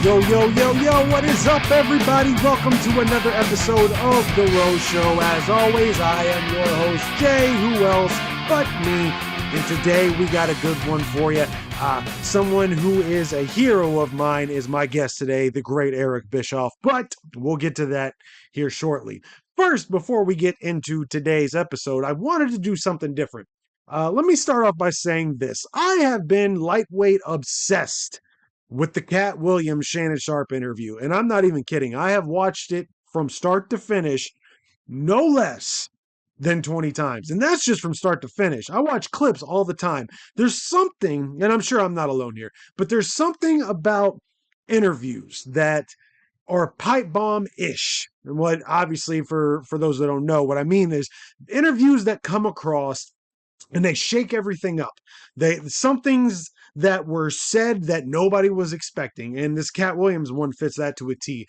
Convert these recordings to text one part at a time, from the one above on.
Yo, what is up, everybody? Welcome to another episode of The Rose Show. As always, I am your host, Jay, who else but me. And today we got a good one for you. Someone who is a hero of mine is my guest today, the great Eric Bischoff, but we'll get to that here shortly. First, before we get into today's episode, I wanted to do something different. Let me start off by saying this. I have been lightweight obsessed with the Katt Williams Shannon Sharpe interview, and I'm not even kidding. I have watched it from start to finish no less than 20 times, and that's just from start to finish. I watch clips all the time. There's something, and I'm sure I'm not alone here, but there's something about interviews that are pipe bomb-ish. And what, obviously, for those that don't know, what I mean is interviews that come across and they shake everything up. Some things that were said that nobody was expecting, and this Katt Williams one fits that to a T.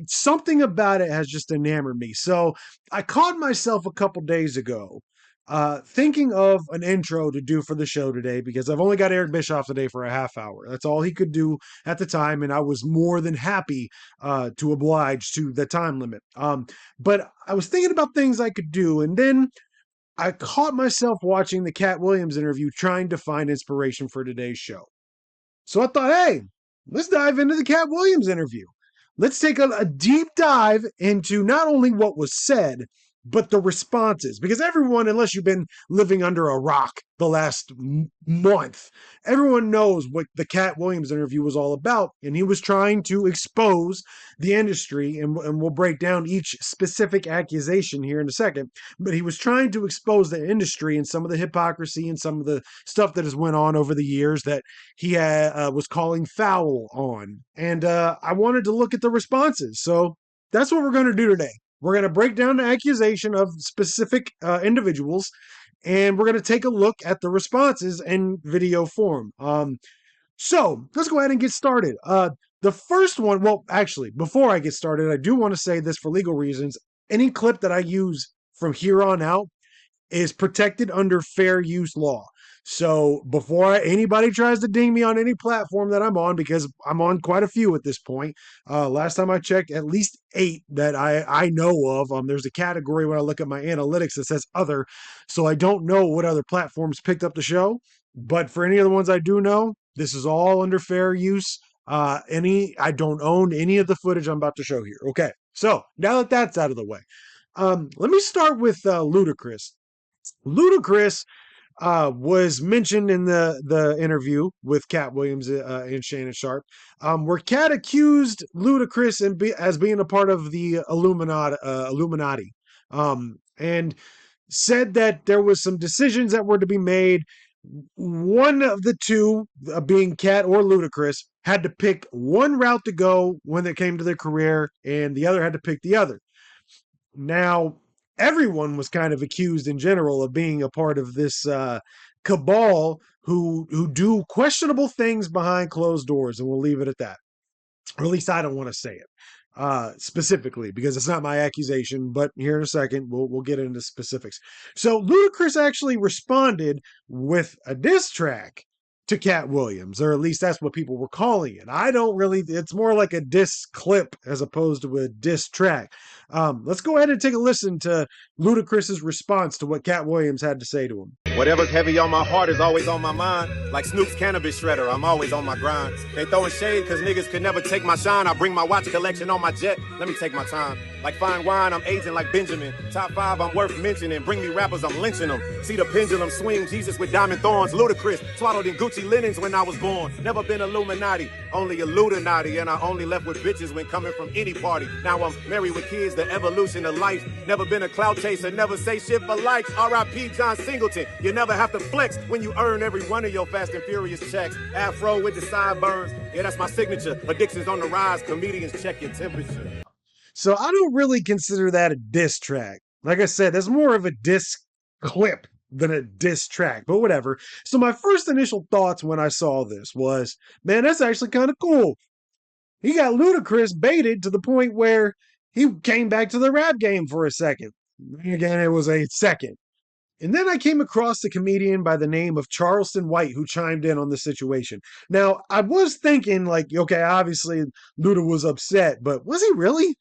Something about it has just enamored me. So I caught myself a couple days ago thinking of an intro to do for the show today, because I've only got Eric Bischoff today for a half hour. That's all he could do at the time, and I was more than happy to oblige to the time limit. But I was thinking about things I could do, and then I caught myself watching the Katt Williams interview trying to find inspiration for today's show. So I thought, hey, let's dive into the Katt Williams interview. Let's take a deep dive into not only what was said, but the responses. Because everyone, unless you've been living under a rock the last month, everyone knows what the Katt Williams interview was all about. And he was trying to expose the industry, and we'll break down each specific accusation here in a second. But he was trying to expose the industry and some of the hypocrisy and some of the stuff that has went on over the years that he was calling foul on. And I wanted to look at the responses. So that's what we're going to do today. We're going to break down the accusation of specific individuals, and we're going to take a look at the responses in video form. So let's go ahead and get started. The first one, well, actually, before I get started, I do want to say this for legal reasons. Any clip that I use from here on out is protected under fair use law. So before anybody tries to ding me on any platform that I'm on, because I'm on quite a few at this point. Last time I checked, at least 8 that I know of. There's a category when I look at my analytics that says other. So I don't know what other platforms picked up the show. But for any of the ones I do know, this is all under fair use. I don't own any of the footage I'm about to show here. Okay, so now that that's out of the way, let me start with Ludacris. Ludacris was mentioned in the interview with Katt Williams and Shannon Sharpe, where Katt accused Ludacris as being a part of the Illuminati, and said that there was some decisions that were to be made. One of the two, being Katt or Ludacris, had to pick one route to go when it came to their career, and the other had to pick the other. Now, everyone was kind of accused in general of being a part of this cabal who do questionable things behind closed doors, and we'll leave it at that. Or at least I don't want to say it specifically, because it's not my accusation, but here in a second, we'll get into specifics. So Ludacris actually responded with a diss track to Katt Williams, or at least that's what people were calling it. It's more like a diss clip as opposed to a diss track. Let's go ahead and take a listen to Ludacris's response to what Katt Williams had to say to him. Whatever's heavy on my heart is always on my mind. Like Snoop's cannabis shredder, I'm always on my grind. They throwing shade cause niggas could never take my shine. I bring my watch collection on my jet, let me take my time. Like fine wine, I'm aging like Benjamin. Top 5, I'm worth mentioning. Bring me rappers, I'm lynching them. See the pendulum swing, Jesus with diamond thorns. Ludacris, swaddled in Gucci linens when I was born. Never been Illuminati, only Illuminati. And I only left with bitches when coming from any party. Now I'm married with kids, the evolution of life. Never been a clout chaser, never say shit for likes. R.I.P. John Singleton. You never have to flex when you earn every one of your Fast and Furious checks. Afro with the sideburns, yeah, that's my signature. Addictions on the rise, comedians check your temperature. So I don't really consider that a diss track. Like I said, that's more of a diss clip than a diss track, but whatever. So my first initial thoughts when I saw this was, man, that's actually kind of cool. He got Ludacris baited to the point where he came back to the rap game for a second. Again, it was a second. And then I came across a comedian by the name of Charleston White who chimed in on the situation. Now, I was thinking, like, okay, obviously Luda was upset, but was he really?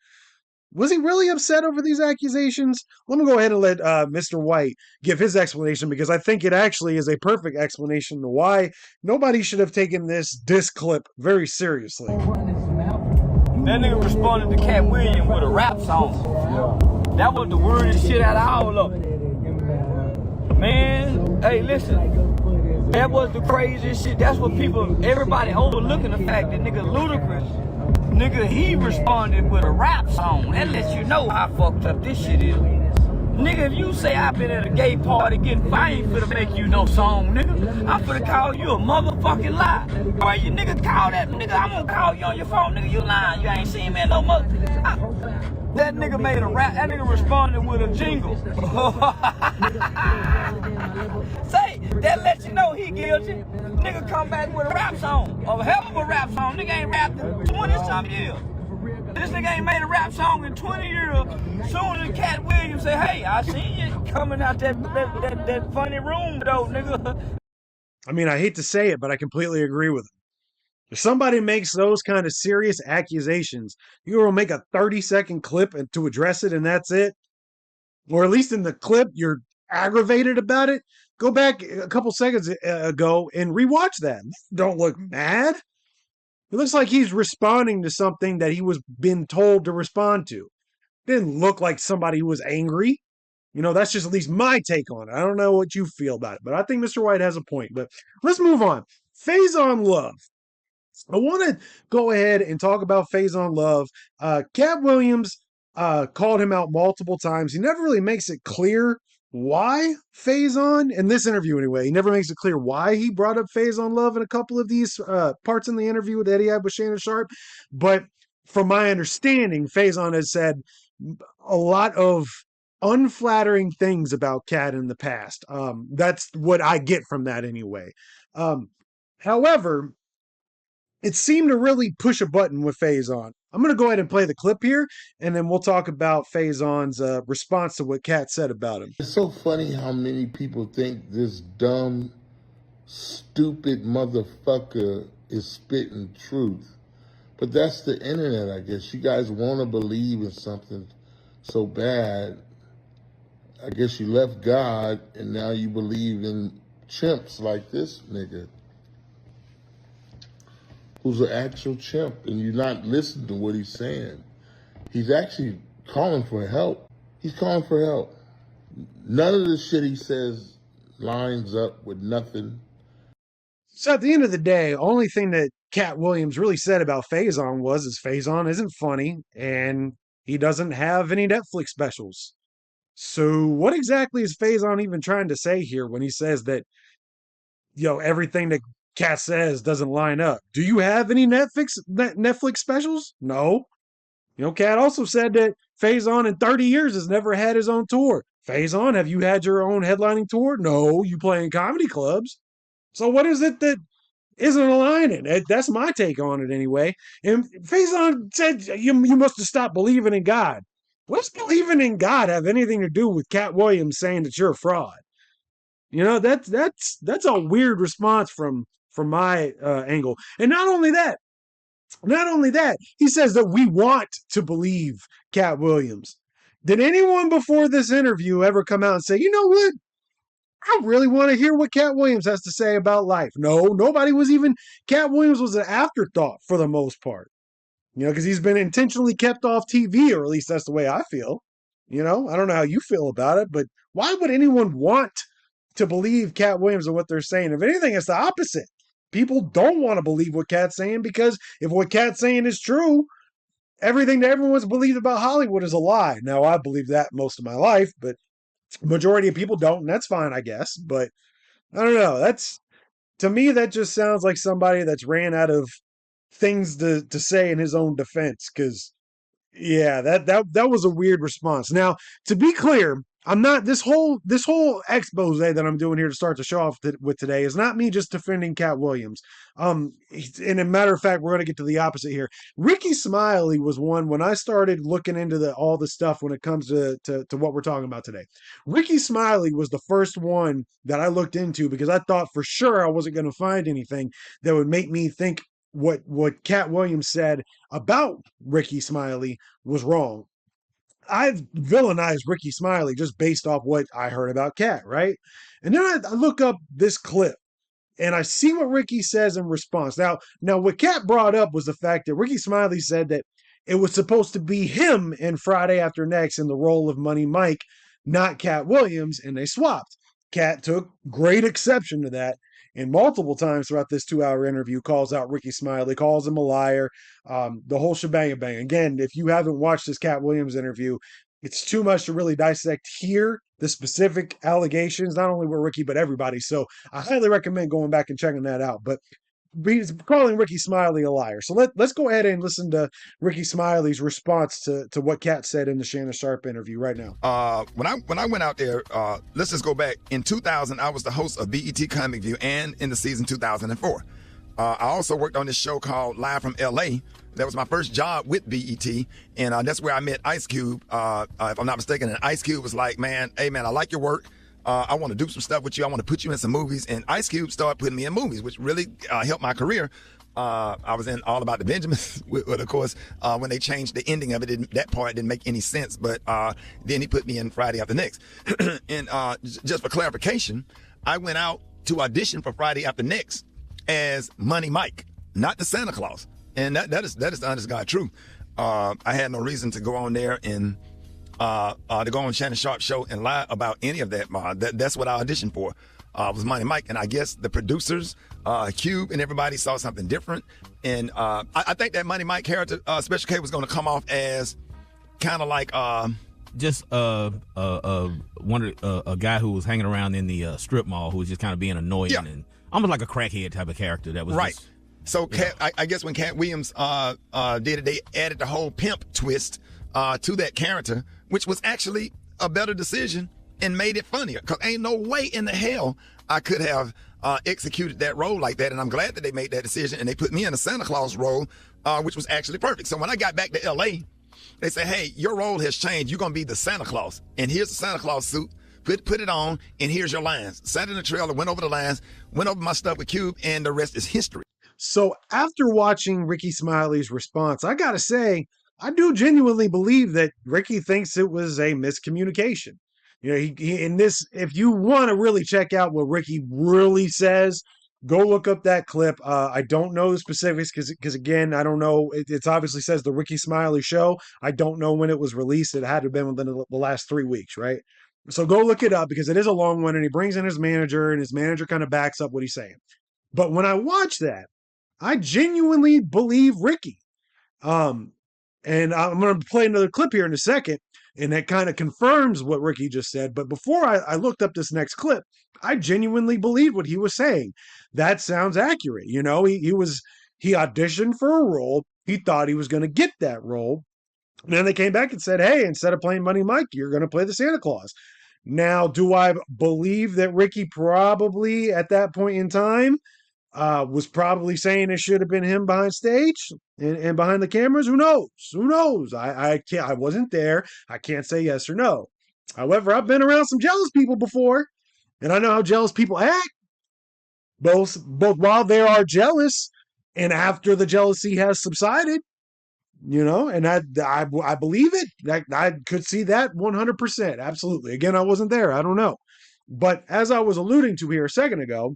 Was he really upset over these accusations? Let me go ahead and let Mr. White give his explanation because I think it actually is a perfect explanation to why nobody should have taken this diss clip very seriously. That nigga responded to Katt Williams with a rap song. That was the weirdest shit out of all of them. Man, hey, listen. That was the craziest shit. That's what everybody overlooking the fact that nigga Ludacris, nigga, he responded with a rap song. That lets you know how fucked up this shit is. Nigga, if you say I've been at a gay party getting fine finna make you no song, nigga, I'm finna call you a motherfucking lie. Why you nigga call that nigga? I'm gonna call you on your phone, nigga. You lying. You ain't seen me in no mother. That nigga made a rap. That nigga responded with a jingle. Say, that lets you know he guilty. Nigga come back with a rap song. A hell of a rap song. Nigga ain't rapped in 20-some years. This nigga ain't made a rap song in 20 years. Soon as Katt Williams say, hey, I seen you coming out that funny room though, nigga. I mean, I hate to say it, but I completely agree with him. If somebody makes those kind of serious accusations, you will make a 30-second clip to address it and that's it. Or at least in the clip, you're aggravated about it. Go back a couple seconds ago and rewatch that. Don't look mad. It looks like he's responding to something that he was been told to respond to. Didn't look like somebody who was angry. You know, that's just at least my take on it. I don't know what you feel about it, but I think Mr. White has a point. But let's move on. Faison Love. I want to go ahead and talk about Faison Love. Katt Williams called him out multiple times. He never really makes it clear why Faison, in this interview anyway, he never makes it clear why he brought up Faison Love in a couple of these parts in the interview that he had with Shannon Sharpe. But from my understanding, Faison has said a lot of unflattering things about Katt in the past. That's what I get from that anyway. However, it seemed to really push a button with Faison. I'm going to go ahead and play the clip here, and then we'll talk about Faison's response to what Katt said about him. It's so funny how many people think this dumb, stupid motherfucker is spitting truth. But that's the internet, I guess. You guys want to believe in something so bad. I guess you left God, and now you believe in chimps like this nigga, who's an actual chimp, and you're not listening to what he's saying. He's actually calling for help. He's calling for help. None of the shit he says lines up with nothing. So at the end of the day, only thing that Katt Williams really said about Faison is Faison isn't funny, and he doesn't have any Netflix specials. So what exactly is Faison even trying to say here when he says that, you know, everything that Katt says doesn't line up? Do you have any Netflix specials? No. You know, Katt also said that Faison in 30 years has never had his own tour. Faison, have you had your own headlining tour? No, you play in comedy clubs. So what is it that isn't aligning? That's my take on it anyway. And Faison said you must have stopped believing in God. What's believing in God have anything to do with Katt Williams saying that you're a fraud? You know, that's a weird response from my angle. And not only that, he says that we want to believe Katt Williams. Did anyone before this interview ever come out and say, you know what? I really want to hear what Katt Williams has to say about life? No, nobody was even. Katt Williams was an afterthought for the most part. You know, because he's been intentionally kept off TV, or at least that's the way I feel. You know, I don't know how you feel about it, but why would anyone want to believe Katt Williams and what they're saying? If anything, it's the opposite. People don't want to believe what Katt's saying, because if what Katt's saying is true, everything that everyone's believed about Hollywood is a lie. Now, I believe that most of my life, but majority of people don't, and that's fine, I guess. But I don't know. To me, that just sounds like somebody that's ran out of things to say in his own defense. Because, yeah, that was a weird response. Now, to be clear, I'm not this whole expose that I'm doing here to start the show off with today is not me just defending Katt Williams. And a matter of fact, we're going to get to the opposite here. Ricky Smiley was one when I started looking into all the stuff when it comes to what we're talking about today. Ricky Smiley was the first one that I looked into because I thought for sure I wasn't going to find anything that would make me think what Katt Williams said about Ricky Smiley was wrong. I've villainized Ricky Smiley just based off what I heard about Katt, right? And then I look up this clip and I see what Ricky says in response. Now, what Katt brought up was the fact that Ricky Smiley said that it was supposed to be him in Friday After Next in the role of Money Mike, not Katt Williams, and they swapped. Katt took great exception to that, and multiple times throughout this 2-hour interview calls out Ricky Smiley, calls him a liar, the whole shebang bang. Again, if you haven't watched this Katt Williams interview, it's too much to really dissect here, the specific allegations, not only with Ricky, but everybody. So I highly recommend going back and checking that out. But he's calling Ricky Smiley a liar. So let's go ahead and listen to Ricky Smiley's response to what Katt said in the Shannon Sharpe interview right now. When I went out there, let's just go back. In 2000, I was the host of BET Comic View and in the season 2004. I also worked on this show called Live from LA. That was my first job with BET, and that's where I met Ice Cube, if I'm not mistaken. And Ice Cube was like, man, hey man, I like your work. I want to do some stuff with you. I want to put you in some movies. And Ice Cube started putting me in movies, which really helped my career. I was in All About the Benjamins, but of course, when they changed the ending of it, that part didn't make any sense. But then he put me in Friday After Next. And just for clarification, I went out to audition for Friday After Next as Money Mike, not the Santa Claus. And that is the honest God truth. I had no reason to go on there and to go on Shannon Sharpe's show and lie about any of that. That's what I auditioned for, was Money Mike. And I guess the producers, Cube and everybody saw something different. And I think that Money Mike character, Special K, was going to come off as kind of like just a guy who was hanging around in the strip mall who was just kind of being annoying and almost like a crackhead type of character. That was right. Just, so I guess when Katt Williams did it, they added the whole pimp twist to that character, which was actually a better decision and made it funnier. Because ain't no way in the hell I could have executed that role like that. And I'm glad that they made that decision and they put me in a Santa Claus role, which was actually perfect. So when I got back to LA, they said, hey, your role has changed. You're going to be the Santa Claus. And here's the Santa Claus suit. Put it on, and here's your lines. Sat in the trailer, went over the lines, went over my stuff with Cube, and the rest is history. So after watching Ricky Smiley's response, I got to say, I do genuinely believe that Ricky thinks it was a miscommunication. You know, he in this, if you want to really check out what Ricky really says, go look up that clip. I don't know the specifics because again, I don't know. It's obviously says the Ricky Smiley show. I don't know when it was released. It had to have been within the last 3 weeks, right? So go look it up because it is a long one and he brings in his manager and his manager kind of backs up what he's saying. But when I watch that, I genuinely believe Ricky. And I'm going to play another clip here in a second, and that kind of confirms what Ricky just said. But before I looked up this next clip, I genuinely believed what he was saying. That sounds accurate. You know, he auditioned for a role. He thought he was going to get that role. And then they came back and said, hey, instead of playing Money Mike, you're going to play the Santa Claus. Now, do I believe that Ricky probably at that point in time was probably saying it should have been him behind stage and behind the cameras? Who knows? Who knows? I wasn't there. I can't say yes or no. However, I've been around some jealous people before, and I know how jealous people act, both while they are jealous and after the jealousy has subsided. You know, and I believe it. I could see that 100%. Absolutely. Again, I wasn't there. I don't know. But as I was alluding to here a second ago,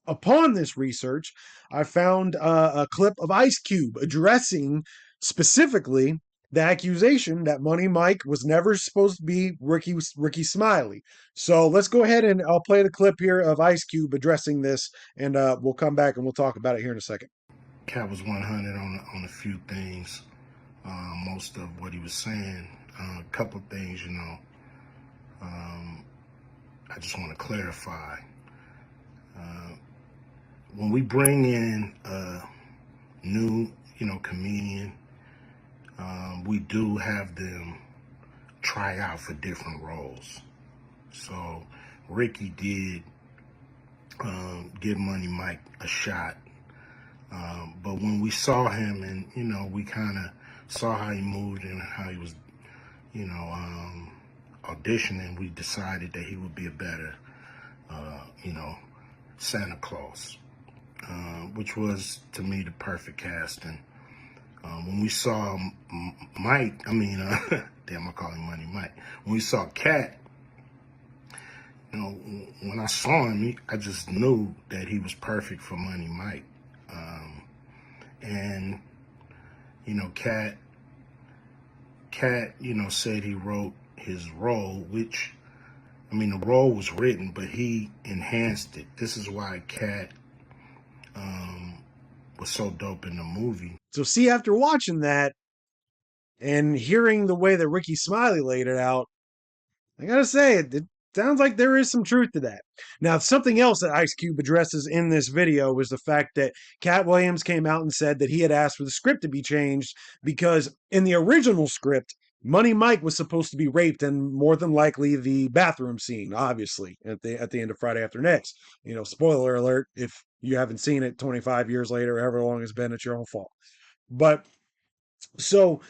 upon this research, I found a clip of Ice Cube addressing specifically the accusation that Money Mike was never supposed to be Ricky Smiley. So let's go ahead and I'll play the clip here of Ice Cube addressing this, and we'll come back and we'll talk about it here in a second. Katt was 100 on a few things. Most of what he was saying, a couple of things, you know, I just want to clarify. When we bring in a new, you know, comedian, we do have them try out for different roles. So Ricky did give Money Mike a shot. But when we saw him and, you know, we kind of saw how he moved and how he was, you know, auditioning, we decided that he would be a better, you know, Santa Claus, which was, to me, the perfect casting. When we saw Mike, damn, I call him Money Mike. When we saw Katt, you know, when I saw him, I just knew that he was perfect for Money Mike. And, you know, Katt, you know, said he wrote his role, which, I mean, the role was written, but he enhanced it. This is why Katt was so dope in the movie. So see, after watching that and hearing the way that Ricky Smiley laid it out, I gotta say, it sounds like there is some truth to that. Now, something else that Ice Cube addresses in this video was the fact that Katt Williams came out and said that he had asked for the script to be changed because in the original script, Money Mike was supposed to be raped and more than likely the bathroom scene, obviously, at the end of Friday After Next. You know, spoiler alert, if you haven't seen it 25 years later, however long it's been, it's your own fault. But so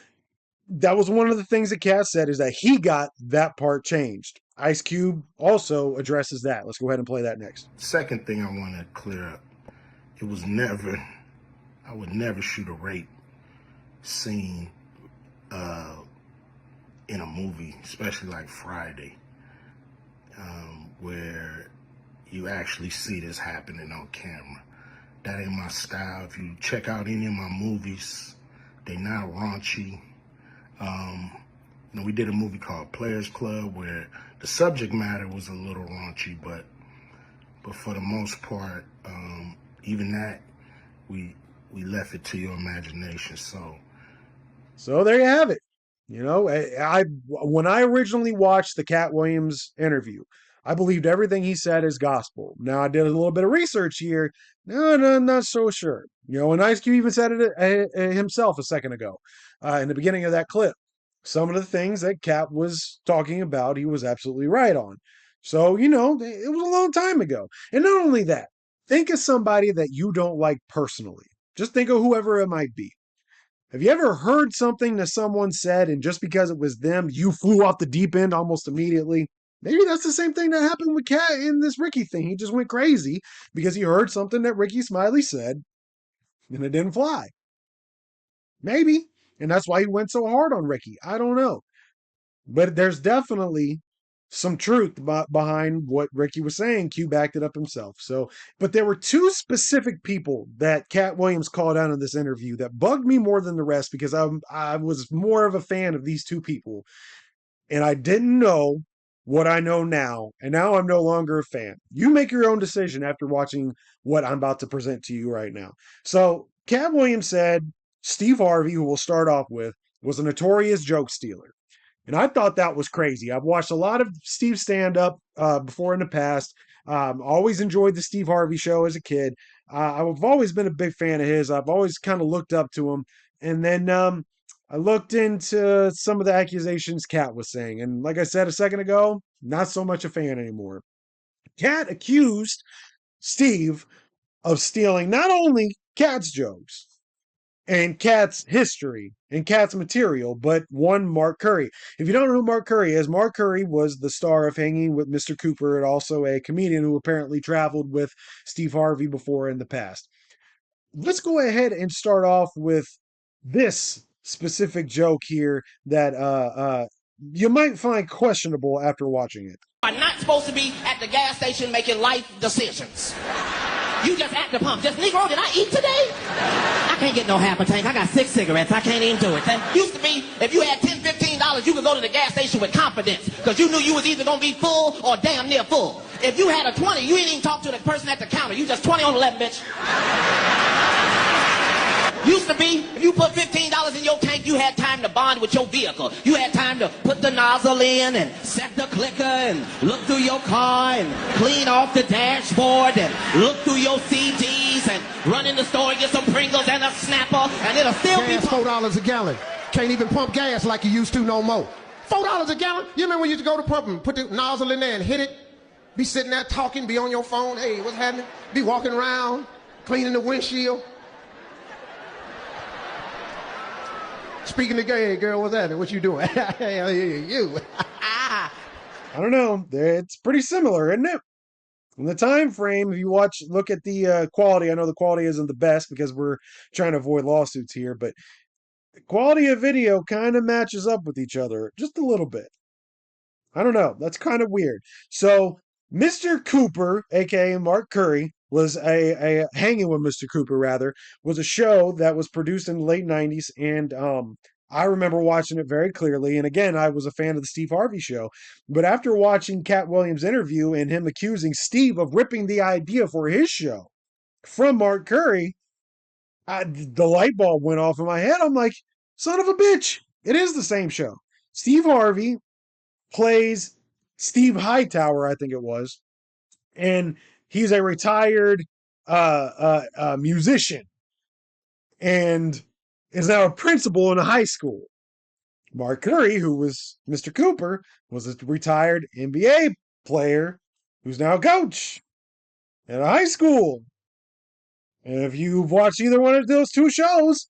that was one of the things that Katt said, is that he got that part changed. Ice Cube also addresses that. Let's go ahead and play that next. Second thing I want to clear up, it was never, I would never shoot a rape scene in a movie, especially like Friday, where you actually see this happening on camera. That ain't my style. If you check out any of my movies, they not raunchy. You know, we did a movie called Players Club where the subject matter was a little raunchy, but for the most part, even that, we left it to your imagination. So there you have it. You know, when I originally watched the Katt Williams interview, I believed everything he said is gospel. Now, I did a little bit of research here. No, not so sure. You know, and Ice Cube even said it himself a second ago in the beginning of that clip. Some of the things that Katt was talking about, he was absolutely right on. So, you know, it was a long time ago. And not only that, think of somebody that you don't like personally. Just think of whoever it might be. Have you ever heard something that someone said, and just because it was them, you flew off the deep end almost immediately? Maybe that's the same thing that happened with Katt in this Ricky thing. He just went crazy because he heard something that Ricky Smiley said, and it didn't fly. Maybe. And that's why he went so hard on Ricky. I don't know. But there's definitely some truth behind what Ricky was saying. Q backed it up himself. So, but there were two specific people that Katt Williams called out in this interview that bugged me more than the rest, because I was more of a fan of these two people. And I didn't know what I know now. And now I'm no longer a fan. You make your own decision after watching what I'm about to present to you right now. So Katt Williams said Steve Harvey, who we'll start off with, was a notorious joke stealer. And I thought that was crazy. I've watched a lot of Steve stand-up before in the past. Always enjoyed the Steve Harvey show as a kid. I've always been a big fan of his. I've always kind of looked up to him. And then I looked into some of the accusations Katt was saying. And like I said a second ago, not so much a fan anymore. Katt accused Steve of stealing not only Katt's jokes and Katt's history and Katt's material, but one Mark Curry. If you don't know who Mark Curry is, Mark Curry was the star of Hanging with Mr. Cooper and also a comedian who apparently traveled with Steve Harvey before in the past. Let's go ahead and start off with this specific joke here that you might find questionable after watching it. Are not supposed to be at the gas station making life decisions. You just at the pump. Just, Negro, did I eat today? I can't get no half a tank. I got 6 cigarettes. I can't even do it. That used to be, if you had $10, $15, you could go to the gas station with confidence because you knew you was either going to be full or damn near full. If you had a 20, you didn't even talk to the person at the counter. You just 20 on 11, bitch. Used to be, if you put $15 in your tank, you had time to bond with your vehicle. You had time to put the nozzle in and set the clicker and look through your car and clean off the dashboard and look through your CDs and run in the store and get some Pringles and a Snapper, and it'll still be $4 a gallon. Can't even pump gas like you used to no more. $4 a gallon. You remember when you used to go to the pump and put the nozzle in there and hit it? Be sitting there talking, be on your phone. Hey, what's happening? Be walking around, cleaning the windshield. Speaking of gay, girl, what's happening? What you doing? You. I don't know. It's pretty similar, isn't it? In the time frame, if you look at the quality, I know the quality isn't the best because we're trying to avoid lawsuits here, but the quality of video kind of matches up with each other just a little bit. I don't know. That's kind of weird. So Mr. Cooper, aka Mark Curry, was a Hanging with Mr. Cooper, rather, was a show that was produced in the late 90s. And I remember watching it very clearly. And again, I was a fan of the Steve Harvey show. But after watching Katt Williams' interview and him accusing Steve of ripping the idea for his show from Mark Curry, the light bulb went off in my head. I'm like, son of a bitch. It is the same show. Steve Harvey plays Steve Hightower, I think it was. And he's a retired musician and is now a principal in a high school. Mark Curry, who was Mr. Cooper, was a retired NBA player who's now a coach at a high school. And if you've watched either one of those two shows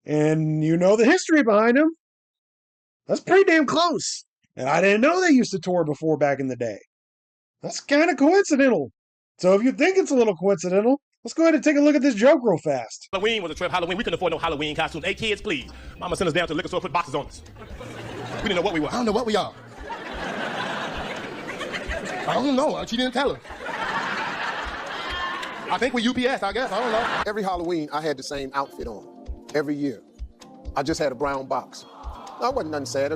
and you know the history behind them, that's pretty damn close. And I didn't know they used to tour before back in the day. That's kind of coincidental. So if you think it's a little coincidental, let's go ahead and take a look at this joke real fast. Halloween was a trip. Halloween, we couldn't afford no Halloween costumes. Hey, kids, please. Mama sent us down to the liquor store, put boxes on us. We didn't know what we were. I don't know what we are. I don't know. She didn't tell us. I think we UPS, I guess. I don't know. Every Halloween, I had the same outfit on. Every year. I just had a brown box. I wasn't nothing sad. I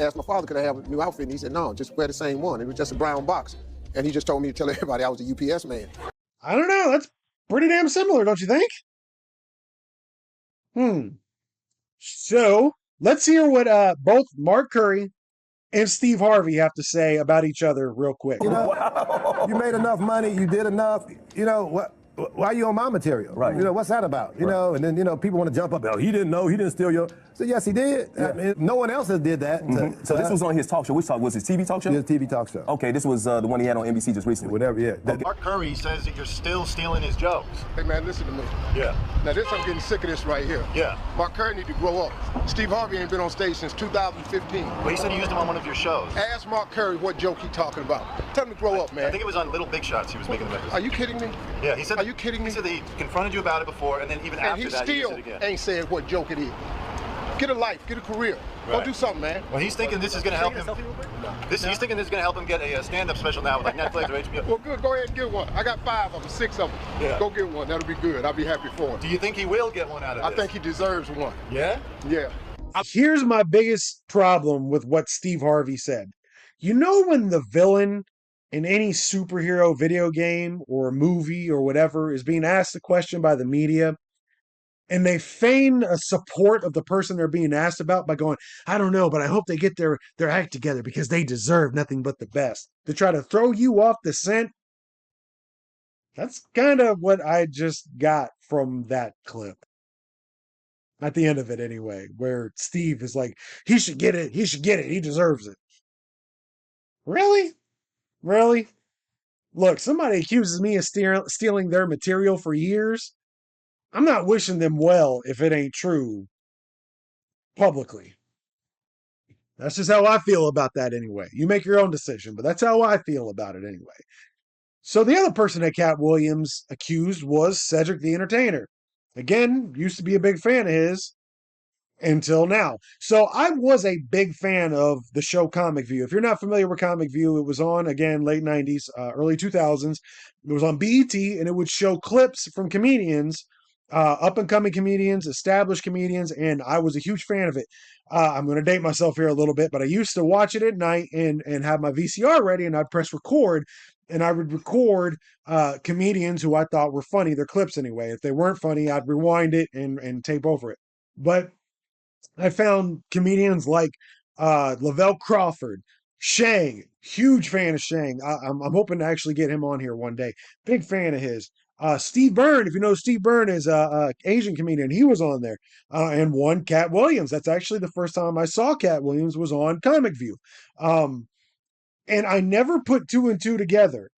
asked my father, could I have a new outfit? And he said, no, just wear the same one. It was just a brown box. And he just told me to tell everybody I was a UPS man. I don't know. That's pretty damn similar, don't you think? So, let's hear what both Mark Curry and Steve Harvey have to say about each other real quick. You know, you made enough money, you did enough. You know, why are you on my material? Right. You know, what's that about? You know, and then, you know, people want to jump up, oh, he didn't know, he didn't steal your... So yes, he did. Yeah. I mean, no one else has did that. So this was on his talk show. Which talk was his TV talk show? His TV talk show. Okay, this was the one he had on NBC just recently. Whatever, yeah. Mark Curry says that you're still stealing his jokes. Hey man, listen to me. Yeah. Now I'm getting sick of this right here. Yeah. Mark Curry need to grow up. Steve Harvey ain't been on stage since 2015. Well, he said you used him on one of your shows. Ask Mark Curry what joke he talking about. Tell him to grow up, man. I think it was on Little Big Shots he was making the Are you kidding me? Yeah, he said. Are you kidding me? He said that he confronted you about it before, and then even after that, he used it again. And he still ain't saying what joke it is. Get a life, get a career. Right. Go do something, man. Well, he's thinking this is going to help him. He's thinking this is going to help him get a stand-up special now with like Netflix or HBO. Well, good. Go ahead and get one. I got 5 of them, 6 of them. Yeah. Go get one. That'll be good. I'll be happy for him. Do you think he will get one out of this? I think he deserves one. Yeah? Yeah. Here's my biggest problem with what Steve Harvey said. You know when the villain in any superhero video game or movie or whatever is being asked a question by the media, and they feign a support of the person they're being asked about by going, I don't know, but I hope they get their act together because they deserve nothing but the best. To try to throw you off the scent. That's kind of what I just got from that clip. At the end of it anyway, where Steve is like, he should get it. He should get it. He deserves it. Really? Really? Look, somebody accuses me of stealing their material for years. I'm not wishing them well if it ain't true publicly. That's just how I feel about that anyway. You make your own decision, but that's how I feel about it anyway. So the other person that Katt Williams accused was Cedric the Entertainer. Again, used to be a big fan of his until now. So I was a big fan of the show Comic View. If you're not familiar with Comic View, it was on, again, late 90s, early 2000s. It was on BET, and it would show clips from comedians, up-and-coming comedians, established comedians, and I was a huge fan of it. I'm going to date myself here a little bit, but I used to watch it at night and have my VCR ready, and I'd press record, and I would record comedians who I thought were funny, their clips anyway. If they weren't funny, I'd rewind it and tape over it. But I found comedians like Lavelle Crawford, Shang, huge fan of Shang. I'm hoping to actually get him on here one day. Big fan of his. Steve Byrne, if you know Steve Byrne, is a Asian comedian. He was on there. And one, Katt Williams. That's actually the first time I saw Katt Williams was on Comic View. And I never put two and two together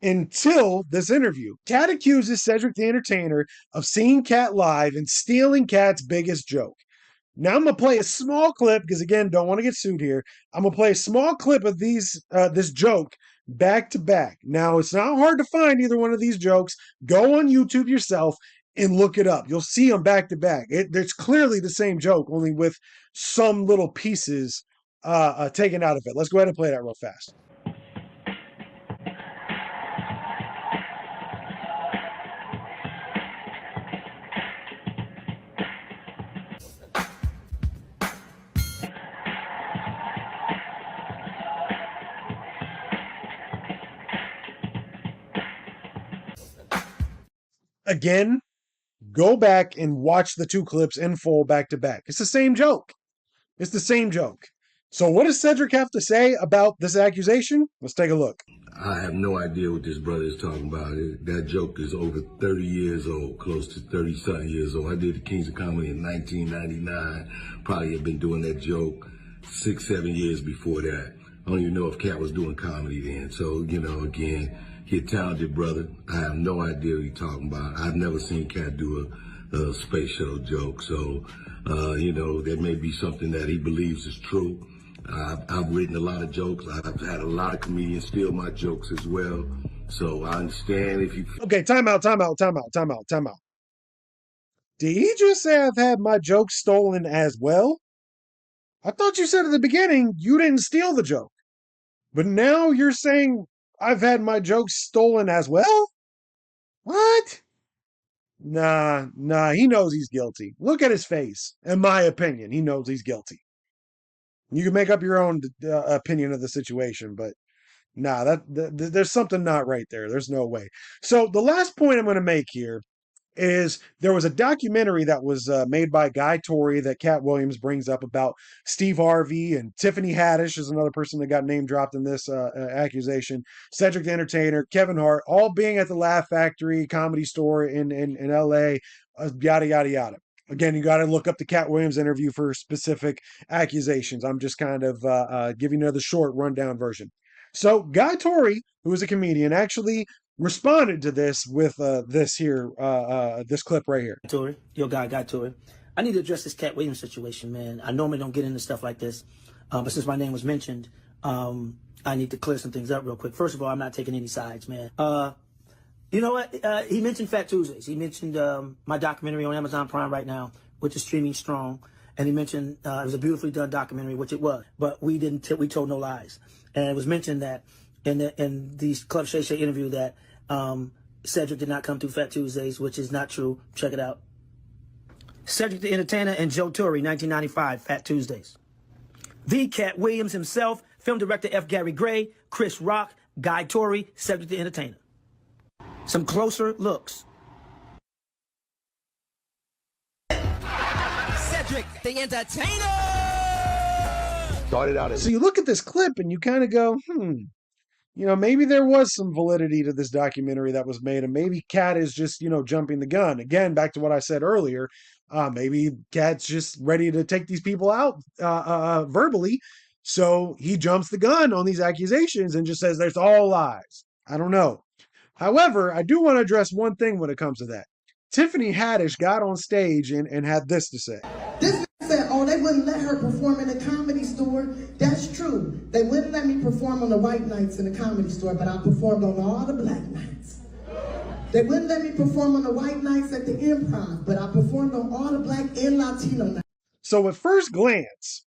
until this interview. Katt accuses Cedric the Entertainer of seeing Katt live and stealing Katt's biggest joke. Now I'm gonna play a small clip because again, don't want to get sued here. I'm gonna play a small clip of this joke back to back. Now it's not hard to find either one of these jokes. Go on YouTube yourself and look it up. You'll see them back to back. It's clearly the same joke, only with some little pieces taken out of it. Let's go ahead and play that real fast. Again, go back and watch the two clips in full back to back. It's the same joke. It's the same joke. So what does Cedric have to say about this accusation? Let's take a look. I have no idea what this brother is talking about. That joke is over 30 years old, close to 30-something years old. I did the Kings of Comedy in 1999. Probably have been doing that joke 6, 7 years before that. I don't even know if Katt was doing comedy then. So, you know, again, he's a talented brother. I have no idea what he's talking about. I've never seen Katt do a space shuttle joke. So, you know, that may be something that he believes is true. I've written a lot of jokes. I've had a lot of comedians steal my jokes as well. So I understand if you... Okay, time out. Did he just say I've had my jokes stolen as well? I thought you said at the beginning you didn't steal the joke. But now you're saying I've had my jokes stolen as well? What? Nah, he knows he's guilty. Look at his face. In my opinion, he knows he's guilty. You can make up your own opinion of the situation, but nah, there's something not right there. There's no way. So the last point I'm going to make here is there was a documentary that was made by Guy Torrey that Katt Williams brings up about Steve Harvey, and Tiffany Haddish is another person that got name dropped in this accusation. Cedric the Entertainer, Kevin Hart, all being at the Laugh Factory Comedy Store in LA, yada, yada, yada. Again, you got to look up the Katt Williams interview for specific accusations. I'm just kind of giving you the short rundown version. So Guy Torrey, who is a comedian, actually responded to this with this clip right here. Torrey, Guy Torrey. I need to address this Katt Williams situation, man. I normally don't get into stuff like this, but since my name was mentioned, I need to clear some things up real quick. First of all, I'm not taking any sides, man. You know what? He mentioned Fat Tuesdays. He mentioned my documentary on Amazon Prime right now, which is streaming strong. And he mentioned it was a beautifully done documentary, which it was. But we told no lies. And it was mentioned that in the Club Shay Shay interview that Cedric did not come through Fat Tuesdays, which is not true. Check it out. Cedric the Entertainer and Joe Torre, 1995, Fat Tuesdays. The Katt Williams himself, film director F. Gary Gray, Chris Rock, Guy Torrey, Cedric the Entertainer. Some closer looks. Cedric the Entertainer! Started out as... So you look at this clip and you kind of go, you know, maybe there was some validity to this documentary that was made, and maybe Katt is just, you know, jumping the gun. Again, back to what I said earlier, maybe Katt's just ready to take these people out verbally, so he jumps the gun on these accusations and just says there's all lies. I don't know. However, I do want to address one thing when it comes to that. Tiffany Haddish got on stage and had this to say. This said, oh, they wouldn't let her perform in the Comedy Store. That's true. They wouldn't let me perform on the white nights in the Comedy Store, but I performed on all the black nights. They wouldn't let me perform on the white nights at the Improv, but I performed on all the black and Latino nights. So at first glance,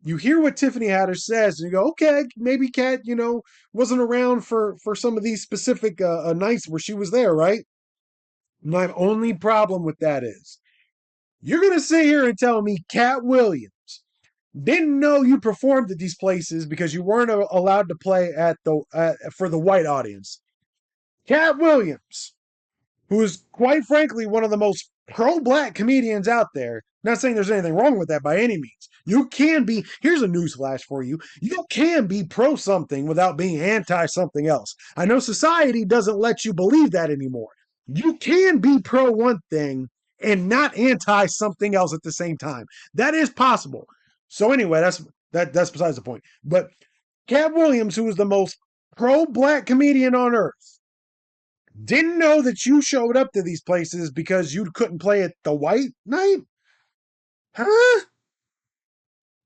you hear what Tiffany Haddish says, and you go, okay, maybe Katt, you know, wasn't around for some of these specific nights where she was there, right? My only problem with that is, you're going to sit here and tell me Katt Williams didn't know you performed at these places because you weren't allowed to play at for the white audience. Katt Williams, who is quite frankly one of the most pro-black comedians out there. Not saying there's anything wrong with that by any means. You can be, here's a newsflash for you. You can be pro something without being anti something else. I know society doesn't let you believe that anymore. You can be pro one thing and not anti something else at the same time. That is possible. So anyway, that's besides the point. But Katt Williams, who is the most pro-black comedian on earth, didn't know that you showed up to these places because you couldn't play at the white night? Huh?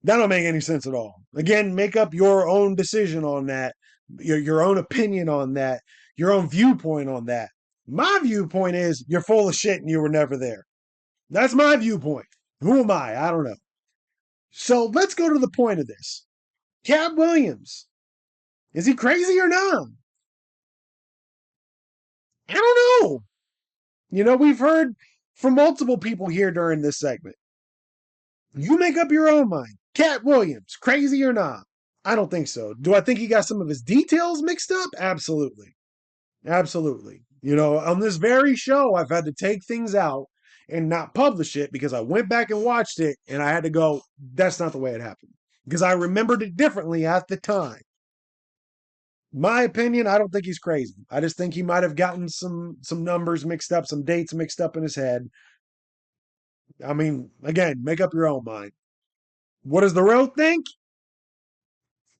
That don't make any sense at all. Again, make up your own decision on that, your own opinion on that, your own viewpoint on that. My viewpoint is you're full of shit and you were never there. That's my viewpoint. Who am I? I don't know. So let's go to the point of this. Katt Williams, is he crazy or not? I don't know. You know, we've heard from multiple people here during this segment. You make up your own mind. Katt Williams, crazy or not? I don't think so. Do I think he got some of his details mixed up? Absolutely. Absolutely. You know, on this very show, I've had to take things out and not publish it because I went back and watched it and I had to go, that's not the way it happened. Because I remembered it differently at the time. My opinion, I don't think he's crazy. I just think he might have gotten some numbers mixed up, some dates mixed up in his head. I mean, again, make up your own mind. What does the road think?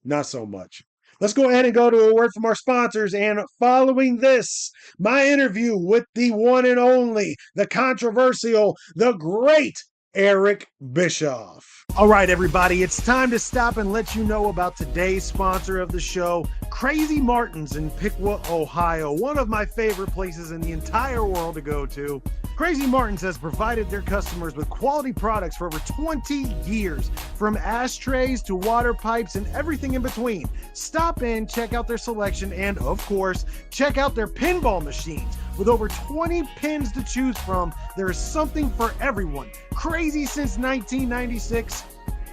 Not so much. Let's go ahead and go to a word from our sponsors. And following this, my interview with the one and only, the controversial, the great Eric Bischoff. All right, everybody, it's time to stop and let you know about today's sponsor of the show, Crazy Martin's in Piqua, Ohio, one of my favorite places in the entire world to go to. Crazy Martin's has provided their customers with quality products for over 20 years, from ashtrays to water pipes and everything in between. Stop in, check out their selection, and of course, check out their pinball machines. With over 20 pins to choose from, there is something for everyone. Crazy since 1996.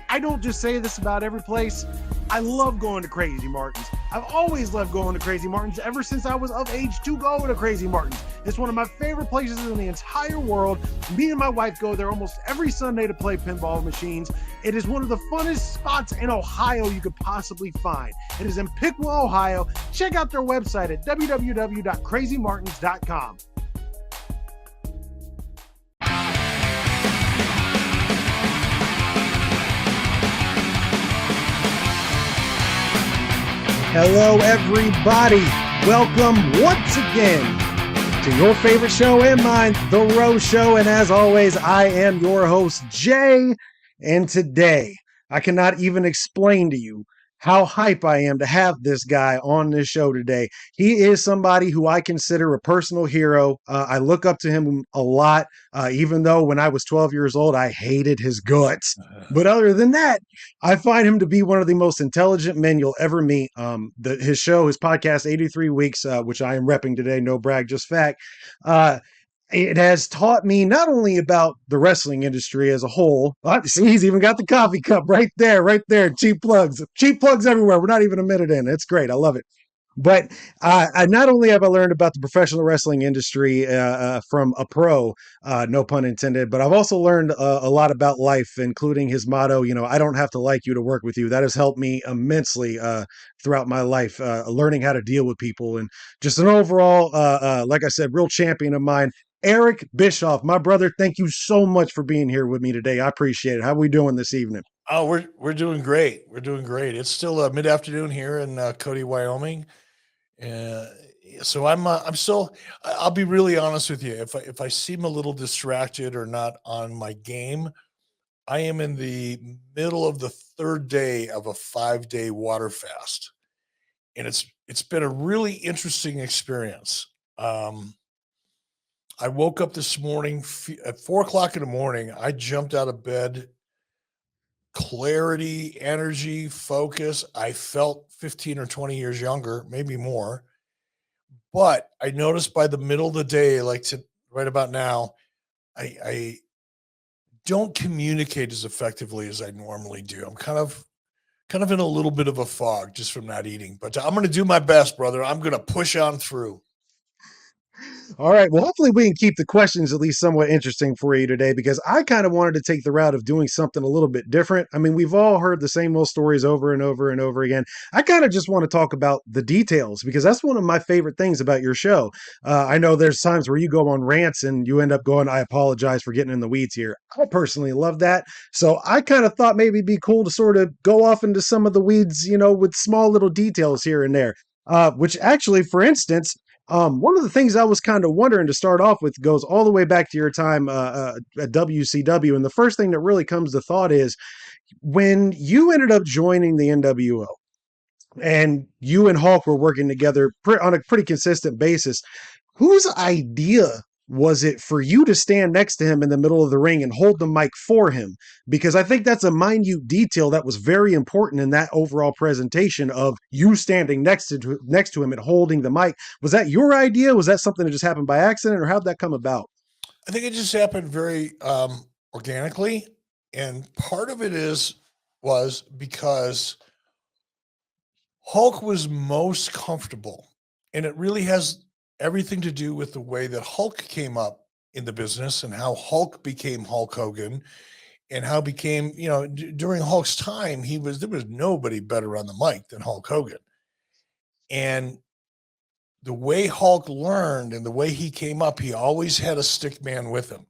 I don't just say this about every place. I love going to Crazy Martin's. I've always loved going to Crazy Martin's ever since I was of age to go to Crazy Martin's. It's one of my favorite places in the entire world. Me and my wife go there almost every Sunday to play pinball machines. It is one of the funnest spots in Ohio you could possibly find. It is in Piqua, Ohio. Check out their website at www.crazymartins.com. Hello, everybody. Welcome once again to your favorite show and mine, The Rose Show. And as always, I am your host, Jay. And today, I cannot even explain to you how hype I am to have this guy on this show today. He is somebody who I consider a personal hero. I look up to him a lot, even though when I was 12 years old, I hated his guts. But other than that, I find him to be one of the most intelligent men you'll ever meet. His show, his podcast, 83 Weeks, which I am repping today, no brag, just fact. It has taught me not only about the wrestling industry as a whole. See, he's even got the coffee cup right there. Cheap plugs everywhere. We're not even a minute in. It's great. I love it. But I not only have I learned about the professional wrestling industry from a pro, no pun intended, but I've also learned a lot about life, including his motto, I don't have to like you to work with you. That has helped me immensely throughout my life, learning how to deal with people, and just an overall, like I said, real champion of mine. Eric Bischoff, my brother, thank you so much for being here with me today. I appreciate it. How are we doing this evening? Oh, we're doing great. We're doing great. It's still mid-afternoon here in Cody, Wyoming. So I'm still, I'll be really honest with you. If I seem a little distracted or not on my game, I am in the middle of the third day of a 5-day water fast. And it's been a really interesting experience. I woke up this morning at 4:00 in the morning. I jumped out of bed, clarity, energy, focus. I felt 15 or 20 years younger, maybe more. But I noticed by the middle of the day, right about now, I don't communicate as effectively as I normally do. I'm kind of in a little bit of a fog just from not eating. But I'm going to do my best, brother. I'm going to push on through. All right. Well, hopefully we can keep the questions at least somewhat interesting for you today, because I kind of wanted to take the route of doing something a little bit different. I mean, we've all heard the same old stories over and over and over again. I kind of just want to talk about the details, because that's one of my favorite things about your show. I know there's times where you go on rants and you end up going, I apologize for getting in the weeds here. I personally love that. So I kind of thought maybe it'd be cool to sort of go off into some of the weeds, with small little details here and there. Which actually, for instance, one of the things I was kind of wondering to start off with goes all the way back to your time at WCW. And the first thing that really comes to thought is when you ended up joining the NWO and you and Hulk were working together on a pretty consistent basis, whose idea was it for you to stand next to him in the middle of the ring and hold the mic for him? Because I think that's a minute detail that was very important in that overall presentation of you standing next to him and holding the mic. Was that your idea? Was that something that just happened by accident, or how'd that come about? I think it just happened very organically, and part of it was because Hulk was most comfortable, and it really has everything to do with the way that Hulk came up in the business and how Hulk became Hulk Hogan, and how became, during Hulk's time, there was nobody better on the mic than Hulk Hogan. And the way Hulk learned and the way he came up, he always had a stick man with him.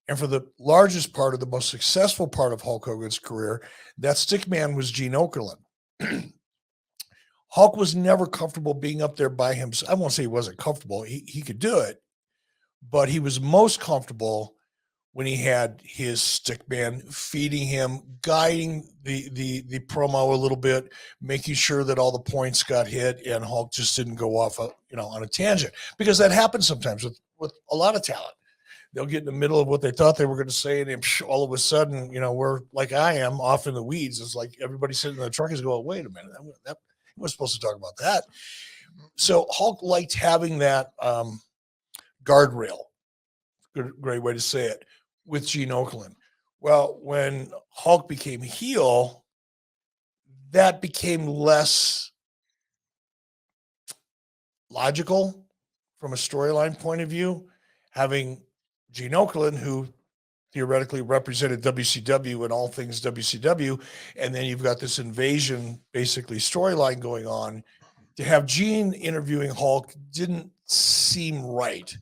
And for the largest part of the most successful part of Hulk Hogan's career, that stick man was Gene Okerlund. Hulk was never comfortable being up there by himself. I won't say he wasn't comfortable. He could do it, but he was most comfortable when he had his stick man feeding him, guiding the promo a little bit, making sure that all the points got hit and Hulk just didn't go off on a tangent, because that happens sometimes with a lot of talent. They'll get in the middle of what they thought they were going to say, and then all of a sudden, we're like I am off in the weeds. It's like everybody sitting in the truck is going, wait a minute, that he was supposed to talk about that. So Hulk liked having that guardrail, great way to say it, with Gene Okerlund. Well, when Hulk became heel, that became less logical from a storyline point of view, having Gene Okerlund, who theoretically represented WCW and all things WCW, and then you've got this invasion, basically, storyline going on. To have Gene interviewing Hulk didn't seem right.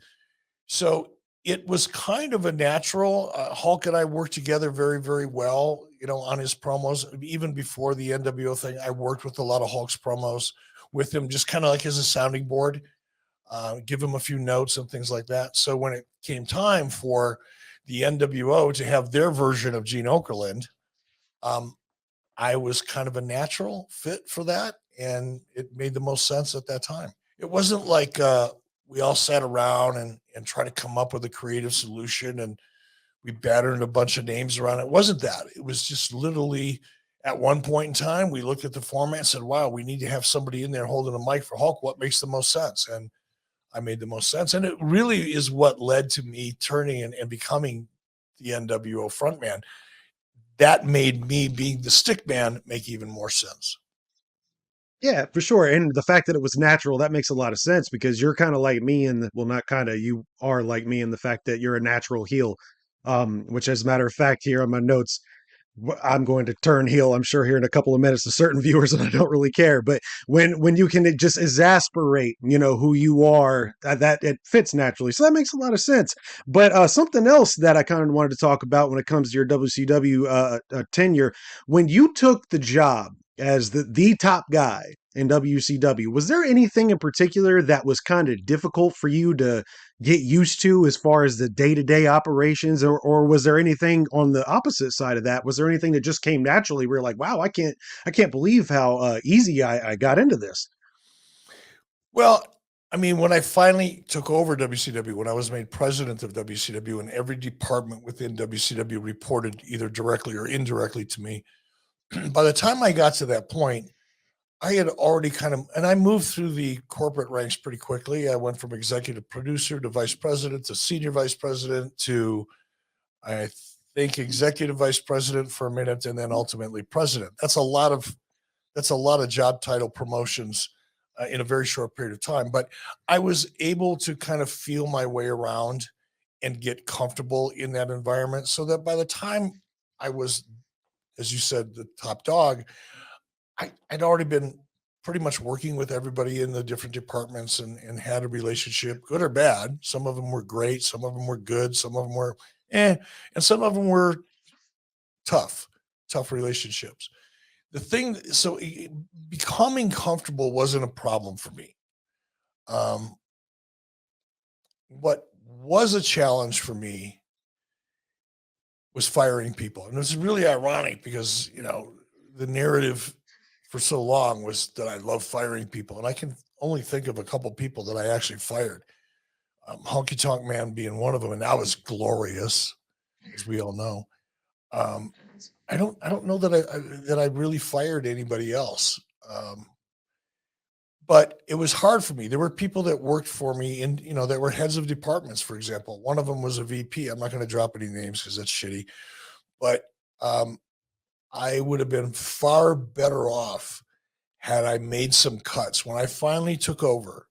So it was kind of a natural. Hulk and I worked together very, very well, on his promos. Even before the NWO thing, I worked with a lot of Hulk's promos with him, just kind of like as a sounding board, give him a few notes and things like that. So when it came time for the NWO to have their version of Gene Okerlund, I was kind of a natural fit for that, and it made the most sense at that time. It wasn't like we all sat around and tried to come up with a creative solution and we battered a bunch of names around. It wasn't that. It was just literally at one point in time, we looked at the format and said, wow, we need to have somebody in there holding a mic for Hulk. What makes the most sense? And I made the most sense. And it really is what led to me turning and becoming the NWO frontman. That made me being the stick man make even more sense. Yeah, for sure. And the fact that it was natural, that makes a lot of sense, because you're kind of like me not kind of, you are like me in the fact that you're a natural heel. Which, as a matter of fact, here on my notes, I'm going to turn heel, I'm sure, here in a couple of minutes to certain viewers, and I don't really care. But when you can just exasperate, who you are, that it fits naturally. So that makes a lot of sense. But something else that I kind of wanted to talk about when it comes to your WCW tenure, when you took the job as the top guy in WCW, was there anything in particular that was kind of difficult for you to get used to as far as the day-to-day operations, or was there anything on the opposite side of that? Was there anything that just came naturally where you're like, wow, I can't believe how easy I got into this? Well, I mean, when I finally took over WCW, when I was made president of WCW, and every department within WCW reported either directly or indirectly to me, by the time I got to that point, I had already and I moved through the corporate ranks pretty quickly. I went from executive producer to vice president to senior vice president to, I think, executive vice president for a minute, and then ultimately president. That's a lot of job title promotions in a very short period of time. But I was able to kind of feel my way around and get comfortable in that environment, so that by the time I was, as you said, the top dog, I'd already been pretty much working with everybody in the different departments and had a relationship, good or bad. Some of them were great, some of them were good, some of them were and some of them were tough relationships. Becoming comfortable wasn't a problem for me. What was a challenge for me was firing people. And it was really ironic because, the narrative for so long was that I love firing people. And I can only think of a couple people that I actually fired. Honky Tonk Man being one of them. And that was glorious, as we all know. I don't know that I really fired anybody else. But it was hard for me. There were people that worked for me that were heads of departments, for example. One of them was a VP. I'm not going to drop any names because that's shitty. But I would have been far better off had I made some cuts. When I finally took over,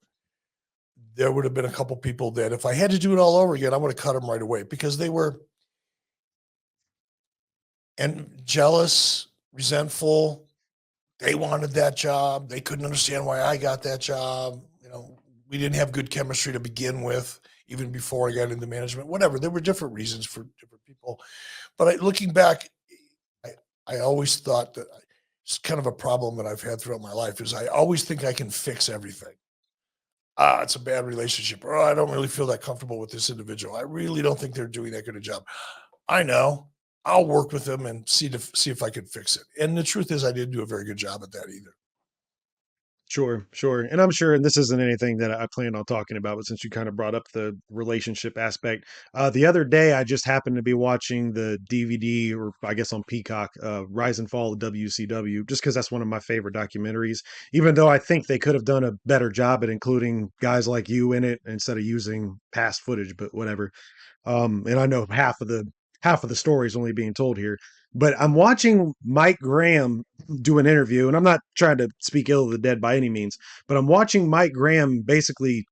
there would have been a couple people that if I had to do it all over again, I would have cut them right away because they were jealous, resentful. They wanted that job. They couldn't understand why I got that job. We didn't have good chemistry to begin with, even before I got into management, whatever. There were different reasons for different people. But looking back, I always thought that it's kind of a problem that I've had throughout my life is I always think I can fix everything. It's a bad relationship. Or I don't really feel that comfortable with this individual. I really don't think they're doing that good a job. I know. I'll work with them and see if I can fix it. And the truth is I didn't do a very good job at that either. Sure. And I'm sure, and this isn't anything that I planned on talking about, but since you kind of brought up the relationship aspect, the other day I just happened to be watching the DVD, or I guess on Peacock, Rise and Fall of WCW, just because that's one of my favorite documentaries, even though I think they could have done a better job at including guys like you in it instead of using past footage, but whatever. And I know half of the story is only being told here. But I'm watching Mike Graham do an interview, and I'm not trying to speak ill of the dead by any means, but I'm watching Mike Graham basically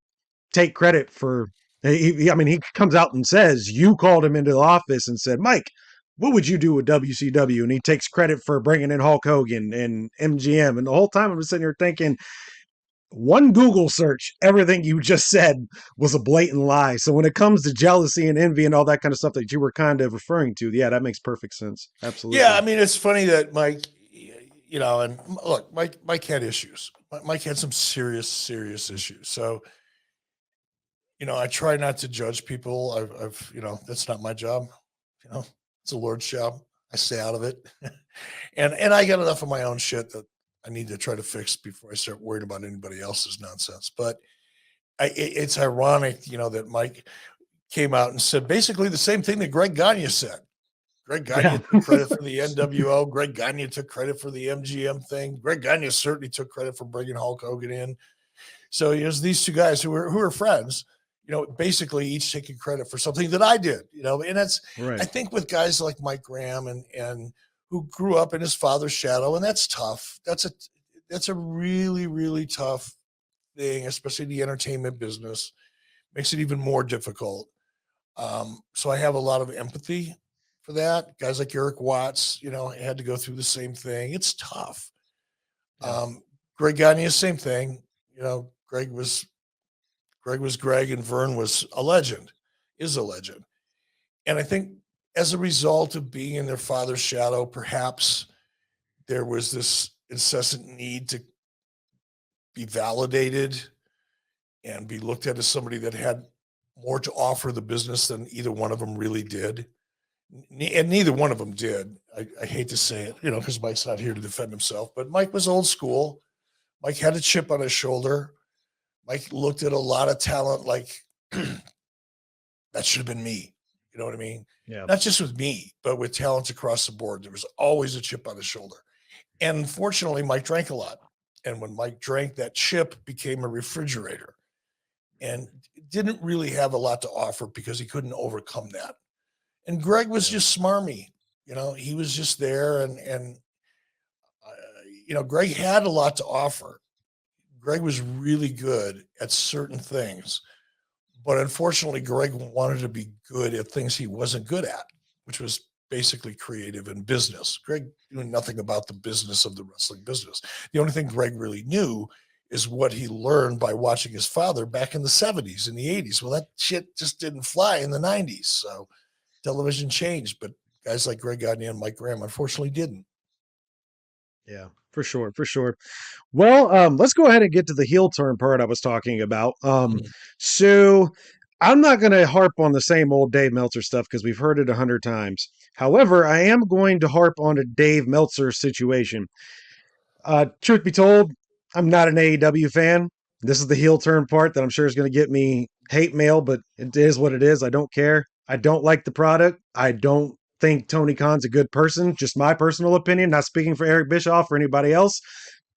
take credit for. He comes out and says, "You called him into the office and said, Mike, what would you do with WCW?" And he takes credit for bringing in Hulk Hogan and MGM. And the whole time I'm sitting here thinking, one Google search, everything you just said was a blatant lie. So when it comes to jealousy and envy and all that kind of stuff that you were kind of referring to, yeah, that makes perfect sense. Absolutely. Yeah, it's funny that Mike, and look, Mike had issues. Mike had some serious issues. So, I try not to judge people. I've that's not my job. It's the Lord's job. I stay out of it. and I got enough of my own shit that I need to try to fix before I start worrying about anybody else's nonsense. But it's ironic, that Mike came out and said basically the same thing that Greg Gagne said. Greg Gagne took credit for the NWO. Greg Gagne took credit for the MGM thing. Greg Gagne certainly took credit for bringing Hulk Hogan in. So there's these two guys who are friends, basically each taking credit for something that I did, and that's, right. I think with guys like Mike Graham and who grew up in his father's shadow, and that's tough. That's a really, really tough thing, especially in the entertainment business. Makes it even more difficult. So I have a lot of empathy for that. Guys like Eric Watts, had to go through the same thing. It's tough. Greg Gagne, same thing. Greg was Greg, and Vern was a legend, is a legend. And I think as a result of being in their father's shadow, perhaps there was this incessant need to be validated and be looked at as somebody that had more to offer the business than either one of them really did. And neither one of them did. I hate to say it, because Mike's not here to defend himself, but Mike was old school. Mike had a chip on his shoulder. Mike looked at a lot of talent like, that should have been me. You know what I mean? Yeah. Not just with me, but with talents across the board. There was always a chip on his shoulder. And unfortunately, Mike drank a lot. And when Mike drank, that chip became a refrigerator and didn't really have a lot to offer because he couldn't overcome that. And Greg was just smarmy. He was just there. And Greg had a lot to offer. Greg was really good at certain things, but unfortunately, Greg wanted to be good at things he wasn't good at, which was basically creative and business. Greg knew nothing about the business of the wrestling business. The only thing Greg really knew is what he learned by watching his father back in the 70s and the 80s. Well, that shit just didn't fly in the 90s. So television changed, but guys like Greg Gagne and Mike Graham unfortunately didn't. Yeah, for sure, for sure. Well, let's go ahead and get to the heel turn part I was talking about. So I'm not going to harp on the same old Dave Meltzer stuff because we've heard it 100 times. However, I am going to harp on a Dave Meltzer situation. Truth be told, I'm not an AEW fan. This is the heel turn part that I'm sure is going to get me hate mail, but it is what it is. I don't care. I don't like the product. I don't think Tony Khan's a good person. Just my personal opinion, not speaking for Eric Bischoff or anybody else.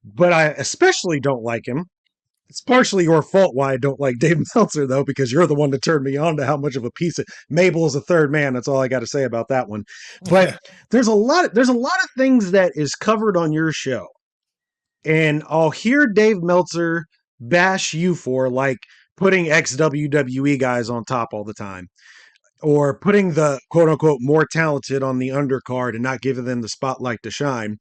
But I especially don't like him. It's partially your fault why I don't like Dave Meltzer, though, because you're the one that turned me on to how much of a piece of Mabel is a third man. That's all I got to say about that one. But there's a lot of things that is covered on your show. And I'll hear Dave Meltzer bash you for like putting ex-WWE guys on top all the time, or putting the quote unquote more talented on the undercard and not giving them the spotlight to shine.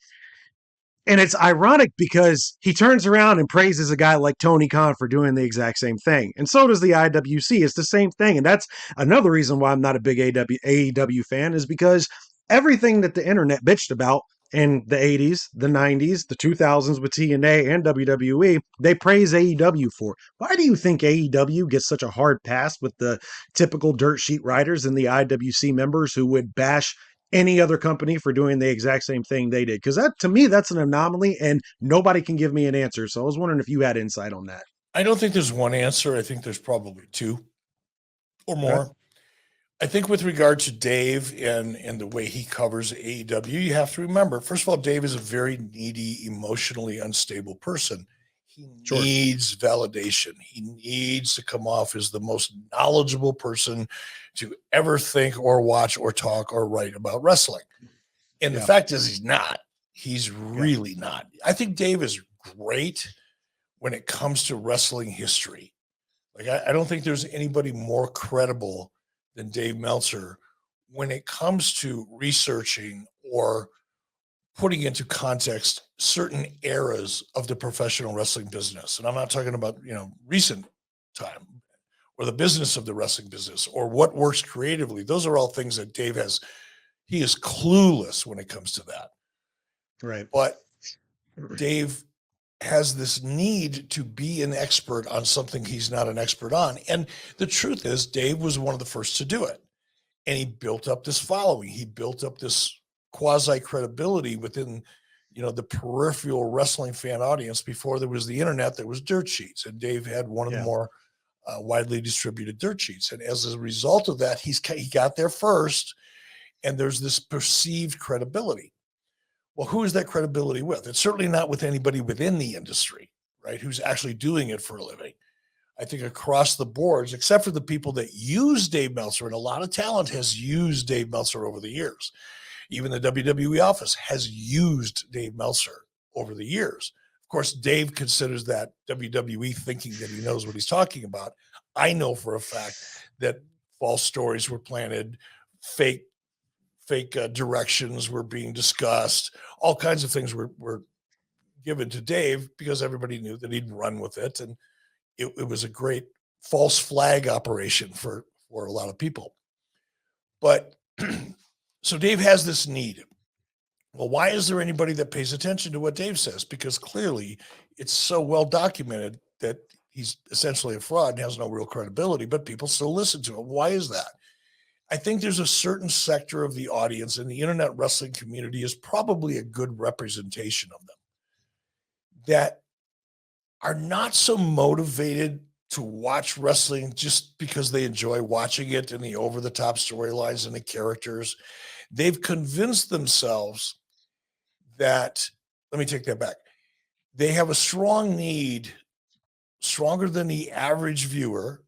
And it's ironic because he turns around and praises a guy like Tony Khan for doing the exact same thing. And so does the IWC. It's the same thing. And that's another reason why I'm not a big AEW fan, is because everything that the internet bitched about in the 80s, the 90s, the 2000s with TNA and WWE, they praise AEW for. Why do you think AEW gets such a hard pass with the typical dirt sheet writers and the IWC members who would bash any other company for doing the exact same thing they did? Because that, to me, that's an anomaly and nobody can give me an answer. So I was wondering if you had insight on that. I don't think there's one answer. I think there's probably two or more. Okay. I think with regard to Dave and the way he covers AEW, you have to remember, first of all, Dave is a very needy, emotionally unstable person. He needs validation. He needs to come off as the most knowledgeable person to ever think or watch or talk or write about wrestling. And the fact is he's not. He's really not. I think Dave is great when it comes to wrestling history. Like I don't think there's anybody more credible than Dave Meltzer when it comes to researching or putting into context certain eras of the professional wrestling business. And I'm not talking about, recent time or the business of the wrestling business or what works creatively. Those are all things that Dave has. He is clueless when it comes to that. Right. But Dave has this need to be an expert on something he's not an expert on. And the truth is, Dave was one of the first to do it. And he built up this following. He built up this quasi-credibility within, the peripheral wrestling fan audience. Before there was the internet, there was dirt sheets. And Dave had one of the more widely distributed dirt sheets. And as a result of that, he got there first. And there's this perceived credibility. Well, who is that credibility with? It's certainly not with anybody within the industry, right? Who's actually doing it for a living. I think across the boards, except for the people that use Dave Meltzer, and a lot of talent has used Dave Meltzer over the years. Even the WWE office has used Dave Meltzer over the years. Of course, Dave considers that WWE thinking that he knows what he's talking about. I know for a fact that false stories were planted, fake directions were being discussed. All kinds of things were given to Dave because everybody knew that he'd run with it. And it was a great false flag operation for a lot of people. But so Dave has this need. Well, why is there anybody that pays attention to what Dave says? Because clearly it's so well documented that he's essentially a fraud and has no real credibility, but people still listen to him. Why is that? I think there's a certain sector of the audience, and the internet wrestling community is probably a good representation of them, that are not so motivated to watch wrestling just because they enjoy watching it and the over-the-top storylines and the characters. They've convinced themselves that, let me take that back. They have a strong need, stronger than the average viewer,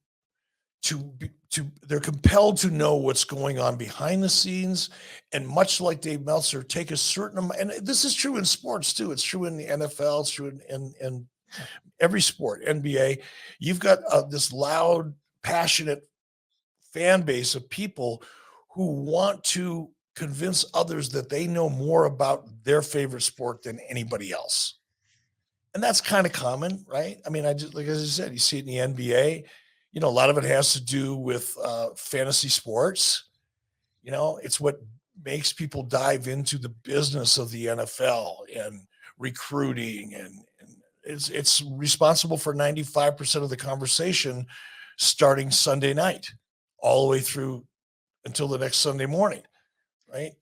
they're compelled to know what's going on behind the scenes, and much like Dave Meltzer, take a certain amount, and this is true in sports too. It's true in the NFL, it's true in Every sport, NBA, you've got this loud, passionate fan base of people who want to convince others that they know more about their favorite sport than anybody else. And that's kind of common, right? I mean, as I said, you see it in the NBA. A lot of it has to do with fantasy sports. It's what makes people dive into the business of the NFL and recruiting, and it's responsible for 95% of the conversation starting Sunday night all the way through until the next Sunday morning, right?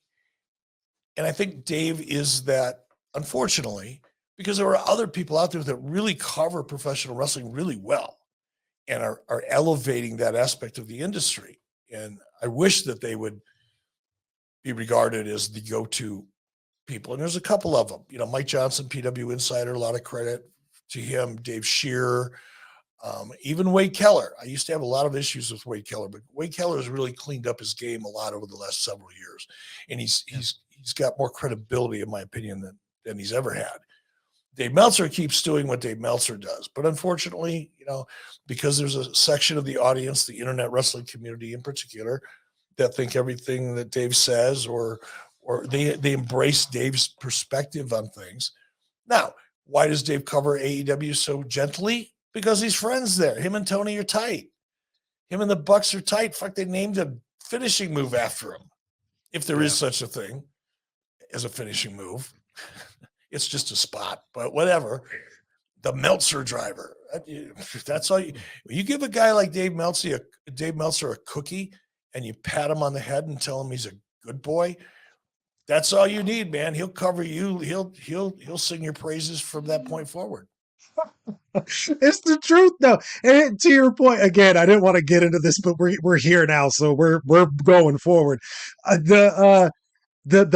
And I think Dave is that, unfortunately, because there are other people out there that really cover professional wrestling really well and are elevating that aspect of the industry. And I wish that they would be regarded as the go-to people. And there's a couple of them, Mike Johnson, PW Insider, a lot of credit to him, Dave Shearer, even Wade Keller. I used to have a lot of issues with Wade Keller, but Wade Keller has really cleaned up his game a lot over the last several years. And he's got more credibility, in my opinion, than he's ever had. Dave Meltzer keeps doing what Dave Meltzer does. But unfortunately, because there's a section of the audience, the internet wrestling community in particular, that think everything that Dave says or they embrace Dave's perspective on things. Now, why does Dave cover AEW so gently? Because he's friends there. Him and Tony are tight. Him and the Bucks are tight. Fuck, they named a finishing move after him. If there is such a thing as a finishing move. It's just a spot, but whatever. The Meltzer driver. That's all you give a guy like Dave Meltzer a cookie and you pat him on the head and tell him he's a good boy. That's all you need, man. He'll cover you. He'll sing your praises from that point forward. It's the truth, though. And to your point, again, I didn't want to get into this, but we're here now, so we're going forward. The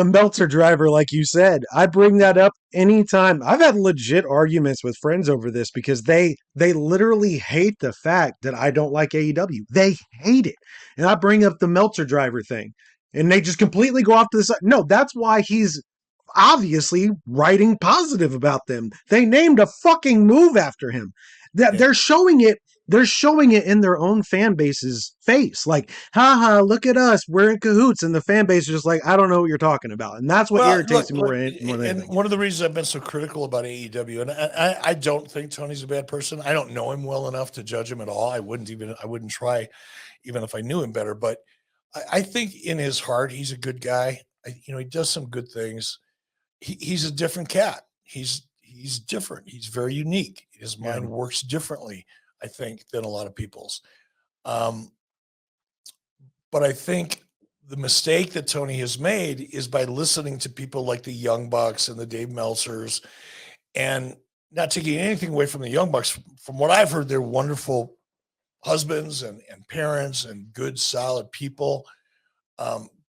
Meltzer driver, like you said, I bring that up anytime. I've had legit arguments with friends over this because they literally hate the fact that I don't like AEW. They hate it. And I bring up the Meltzer driver thing and they just completely go off to the side. No, that's why he's obviously writing positive about them. They named a fucking move after him. They're showing it. They're showing it in their own fan base's face. Like, haha, look at us. We're in cahoots. And the fan base is just like, I don't know what you're talking about. And that's what irritates me more than anything. One of the reasons I've been so critical about AEW, and I don't think Tony's a bad person. I don't know him well enough to judge him at all. I wouldn't try even if I knew him better. But I think in his heart, he's a good guy. He does some good things. He's a different cat. He's different. He's very unique. His mind works differently, I think, than a lot of people's. But I think the mistake that Tony has made is by listening to people like the Young Bucks and the Dave Meltzers, and not taking anything away from the Young Bucks. From what I've heard, they're wonderful husbands and parents and good, solid people.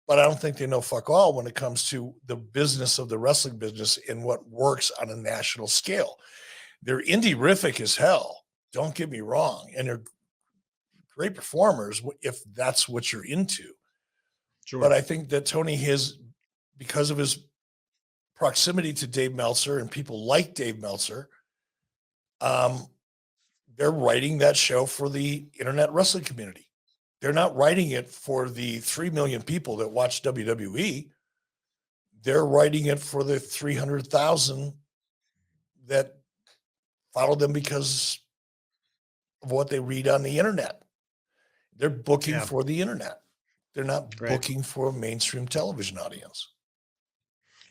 But I don't think they know fuck all when it comes to the business of the wrestling business and what works on a national scale. They're indie-rific as hell. Don't get me wrong. And they're great performers if that's what you're into. Sure. But I think that Tony has, because of his proximity to Dave Meltzer and people like Dave Meltzer, they're writing that show for the internet wrestling community. They're not writing it for the 3 million people that watch WWE. They're writing it for the 300,000 that follow them because of what they read on the internet. They're booking for the internet. They're not booking for a mainstream television audience.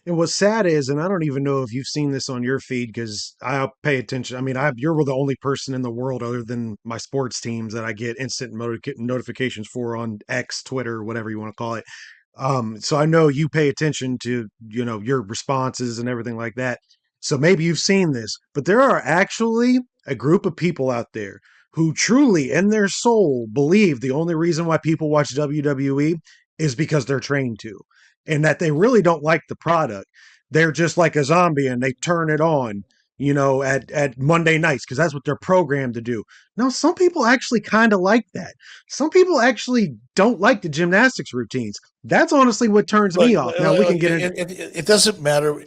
And what's sad is, and I don't even know if you've seen this on your feed because I pay attention. I mean, you're the only person in the world other than my sports teams that I get instant notifications for on X, Twitter, whatever you want to call it. So I know you pay attention to, your responses and everything like that. So maybe you've seen this, but there are actually a group of people out there who truly in their soul believe the only reason why people watch WWE is because they're trained to. And that they really don't like the product. They're just like a zombie and they turn it on, at Monday nights because that's what they're programmed to do. No, some people actually kind of like that. Some people actually don't like the gymnastics routines. That's honestly what turns me off. Now we can get into it. It doesn't matter.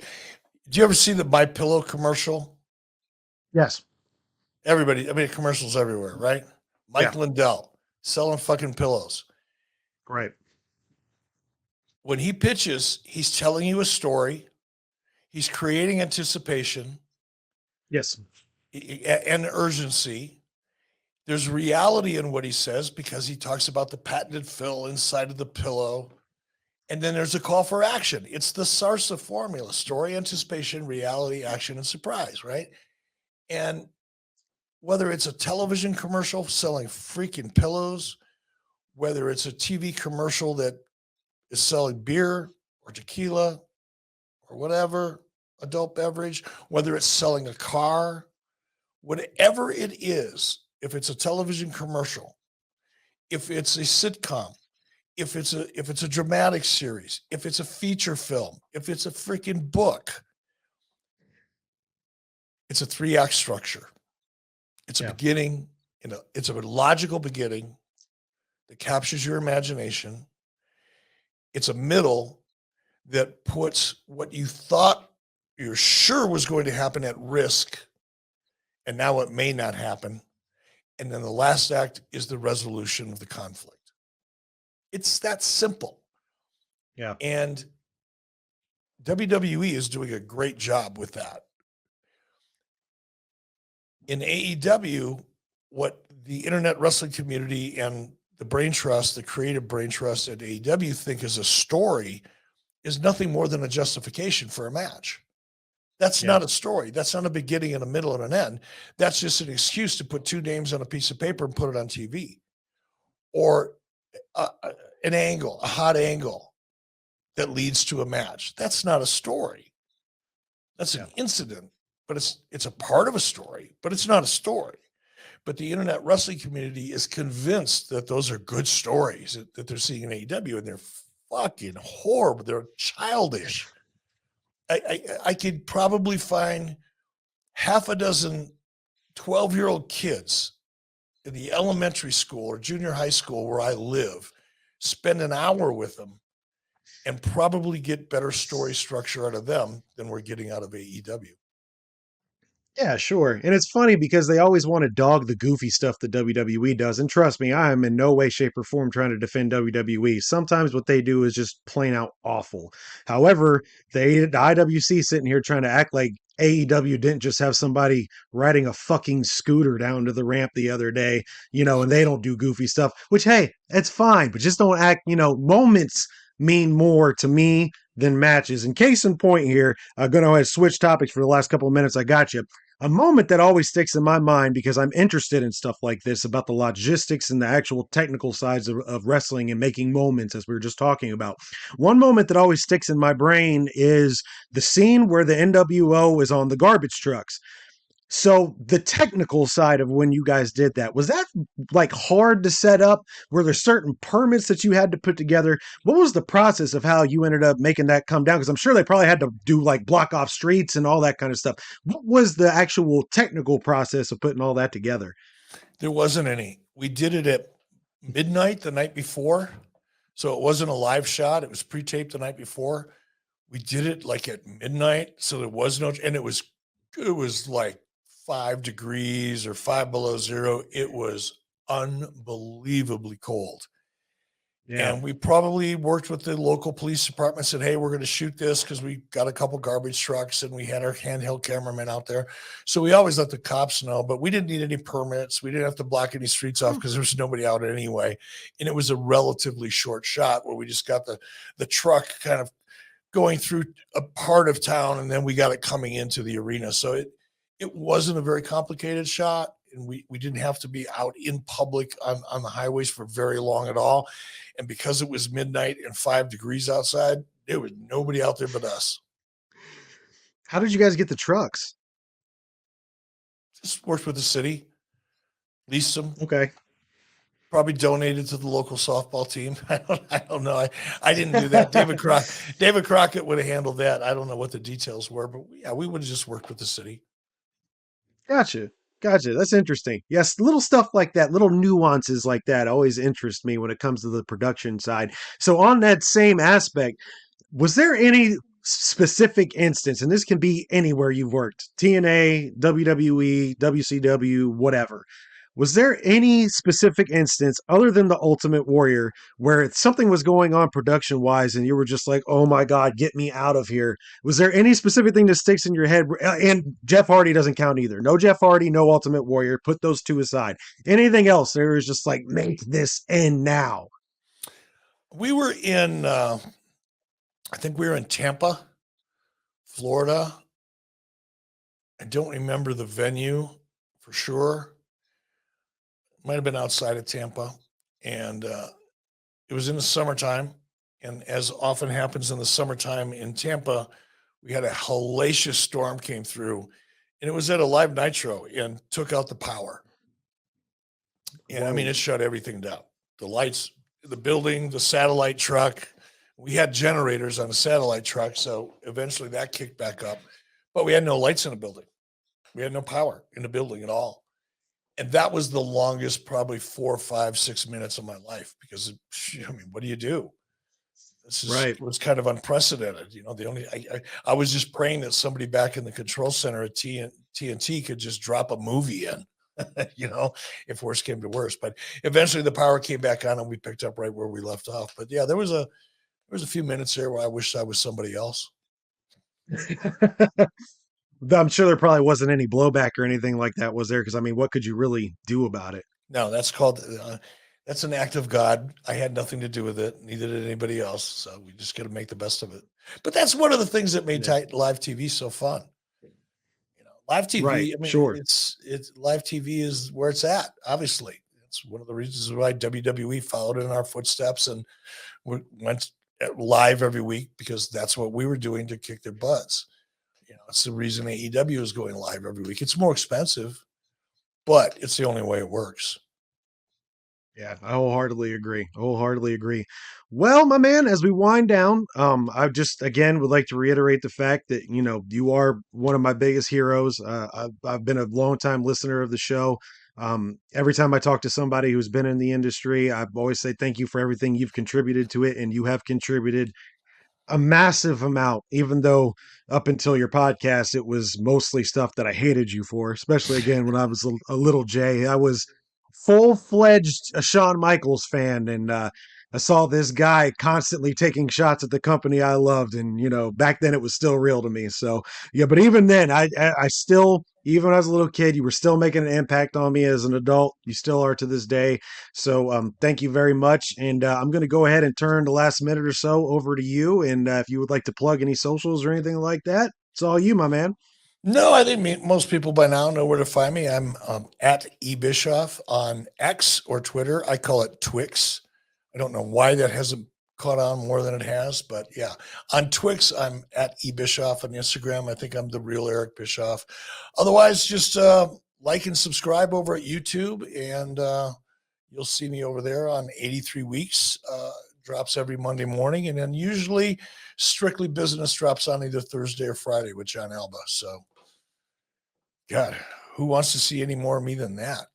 Do you ever see the My Pillow commercial? Yes. Everybody, I mean, commercials everywhere, right? Mike Lindell selling fucking pillows. Right. When he pitches, he's telling you a story. He's creating anticipation. Yes. And urgency. There's reality in what he says because he talks about the patented fill inside of the pillow. And then there's a call for action. It's the SARSA formula: story, anticipation, reality, action, and surprise, right? And whether it's a television commercial selling freaking pillows, whether it's a TV commercial that is selling beer or tequila or whatever, adult beverage, whether it's selling a car, whatever it is, if it's a television commercial, if it's a sitcom, if it's a dramatic series, if it's a feature film, if it's a freaking book, it's a 3-act structure. It's a beginning, it's a logical beginning that captures your imagination. It's a middle that puts what you thought you're sure was going to happen at risk, and now it may not happen. And then the last act is the resolution of the conflict. It's that simple. Yeah. And WWE is doing a great job with that. In AEW, what the internet wrestling community and the brain trust, the creative brain trust at AEW think is a story is nothing more than a justification for a match. That's not a story. That's not a beginning and a middle and an end. That's just an excuse to put 2 names on a piece of paper and put it on TV. Or an angle, a hot angle that leads to a match. That's not a story. That's an incident, but it's a part of a story, but it's not a story. But the internet wrestling community is convinced that those are good stories that they're seeing in AEW, and they're fucking horrible. They're childish. I could probably find half a dozen 12-year-old kids in the elementary school or junior high school where I live, spend an hour with them, and probably get better story structure out of them than we're getting out of AEW. Yeah, sure. And it's funny because they always want to dog the goofy stuff that WWE does. And trust me, I am in no way, shape, or form trying to defend WWE. Sometimes what they do is just plain out awful. However, the IWC sitting here trying to act like AEW didn't just have somebody riding a fucking scooter down to the ramp the other day, and they don't do goofy stuff, which, hey, it's fine, but just don't act, moments mean more to me than matches. And case in point here, I'm going to switch topics for the last couple of minutes. I got you. A moment that always sticks in my mind because I'm interested in stuff like this about the logistics and the actual technical sides of wrestling and making moments, as we were just talking about. One moment that always sticks in my brain is the scene where the NWO is on the garbage trucks. So the technical side of when you guys did that, was that like hard to set up? Were there certain permits that you had to put together? What was the process of how you ended up making that come down? Because I'm sure they probably had to do like block off streets and all that kind of stuff. What was the actual technical process of putting all that together? There wasn't any. We did it at midnight the night before. So it wasn't a live shot. It was pre-taped the night before. We did it like at midnight. So there was no, and it was like 5 degrees or 5 below zero. It was unbelievably cold. Yeah. And we probably worked with the local police department, said, hey, we're going to shoot this because we got a couple garbage trucks and we had our handheld cameramen out there. So we always let the cops know, but we didn't need any permits. We didn't have to block any streets off because there was nobody out anyway. And it was a relatively short shot where we just got the truck kind of going through a part of town, and then we got it coming into the arena. So it wasn't a very complicated shot, and we didn't have to be out in public on the highways for very long at all. And because it was midnight and 5 degrees outside, there was nobody out there but us. How did you guys get the trucks? Just worked with the city, leased them. Okay. Probably donated to the local softball team. I don't know. I didn't do that. David Crockett would have handled that. I don't know what the details were, but yeah, we would have just worked with the city. Gotcha. That's interesting. Yes, little stuff like that, little nuances like that always interest me when it comes to the production side. So on that same aspect, was there any specific instance, and this can be anywhere you've worked, TNA, WWE, WCW, whatever. Was there any specific instance other than the Ultimate Warrior where something was going on production wise and you were just like, oh my God, get me out of here? Was there any specific thing that sticks in your head? And Jeff Hardy doesn't count either. No Jeff Hardy, no Ultimate Warrior. Put those two aside. Anything else, there was just like, make this end now. We were in, I think we were in Tampa, Florida. I don't remember the venue for sure. Might have been outside of Tampa, and it was in the summertime. And as often happens in the summertime in Tampa, we had a hellacious storm came through, and it was at a Live Nitro and took out the power. And I mean, it shut everything down. The lights, the building, the satellite truck. We had generators on the satellite truck, so eventually that kicked back up. But we had no lights in the building. We had no power in the building at all. And that was the longest, probably 4, 5, 6 minutes of my life, because I mean, what do you do? This is, right. It was kind of unprecedented. You know, I was just praying that somebody back in the control center at TNT could just drop a movie in, you know, if worse came to worse. But eventually the power came back on and we picked up right where we left off. But yeah, there was a few minutes there where I wished I was somebody else. I'm sure there probably wasn't any blowback or anything like that, was there? Because I mean, what could you really do about it? No, that's called that's an act of God. I had nothing to do with it. Neither did anybody else. So we just got to make the best of it. But that's one of the things that made live TV so fun. You know, live TV. Right, I mean, sure. It's live TV is where it's at. Obviously, it's one of the reasons why WWE followed in our footsteps and went live every week, because that's what we were doing to kick their butts. You know, it's the reason AEW is going live every week. It's more expensive, but it's the only way it works. Yeah, I wholeheartedly agree. Well, my man, as we wind down, I just, again, would like to reiterate the fact that, you know, you are one of my biggest heroes. I've been a long-time listener of the show. Every time I talk to somebody who's been in the industry, I always say thank you for everything you've contributed to it, and you have contributed a massive amount, even though up until your podcast, it was mostly stuff that I hated you for, especially again, when I was a little Jay. I was full-fledged a Shawn Michaels fan, and I saw this guy constantly taking shots at the company I loved, and you know, back then it was still real to me. So yeah, but even then, I still, even as a little kid, you were still making an impact on me as an adult. You still are to this day. So thank you very much. And I'm going to go ahead and turn the last minute or so over to you. And if you would like to plug any socials or anything like that, it's all you, my man. No, I think most people by now know where to find me. I'm at eBischoff on X or Twitter. I call it Twix. I don't know why that hasn't caught on more than it has, but yeah. On Twix, I'm at eBischoff. On Instagram, I think I'm the real Eric Bischoff. Otherwise, just like and subscribe over at YouTube, and you'll see me over there on 83 Weeks. Drops every Monday morning, and then usually Strictly Business drops on either Thursday or Friday with John Alba. So, God, who wants to see any more of me than that?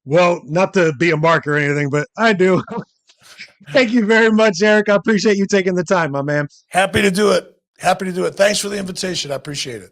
Well, not to be a mark or anything, but I do. Thank you very much, Eric. I appreciate you taking the time, my man. Happy to do it. Thanks for the invitation. I appreciate it.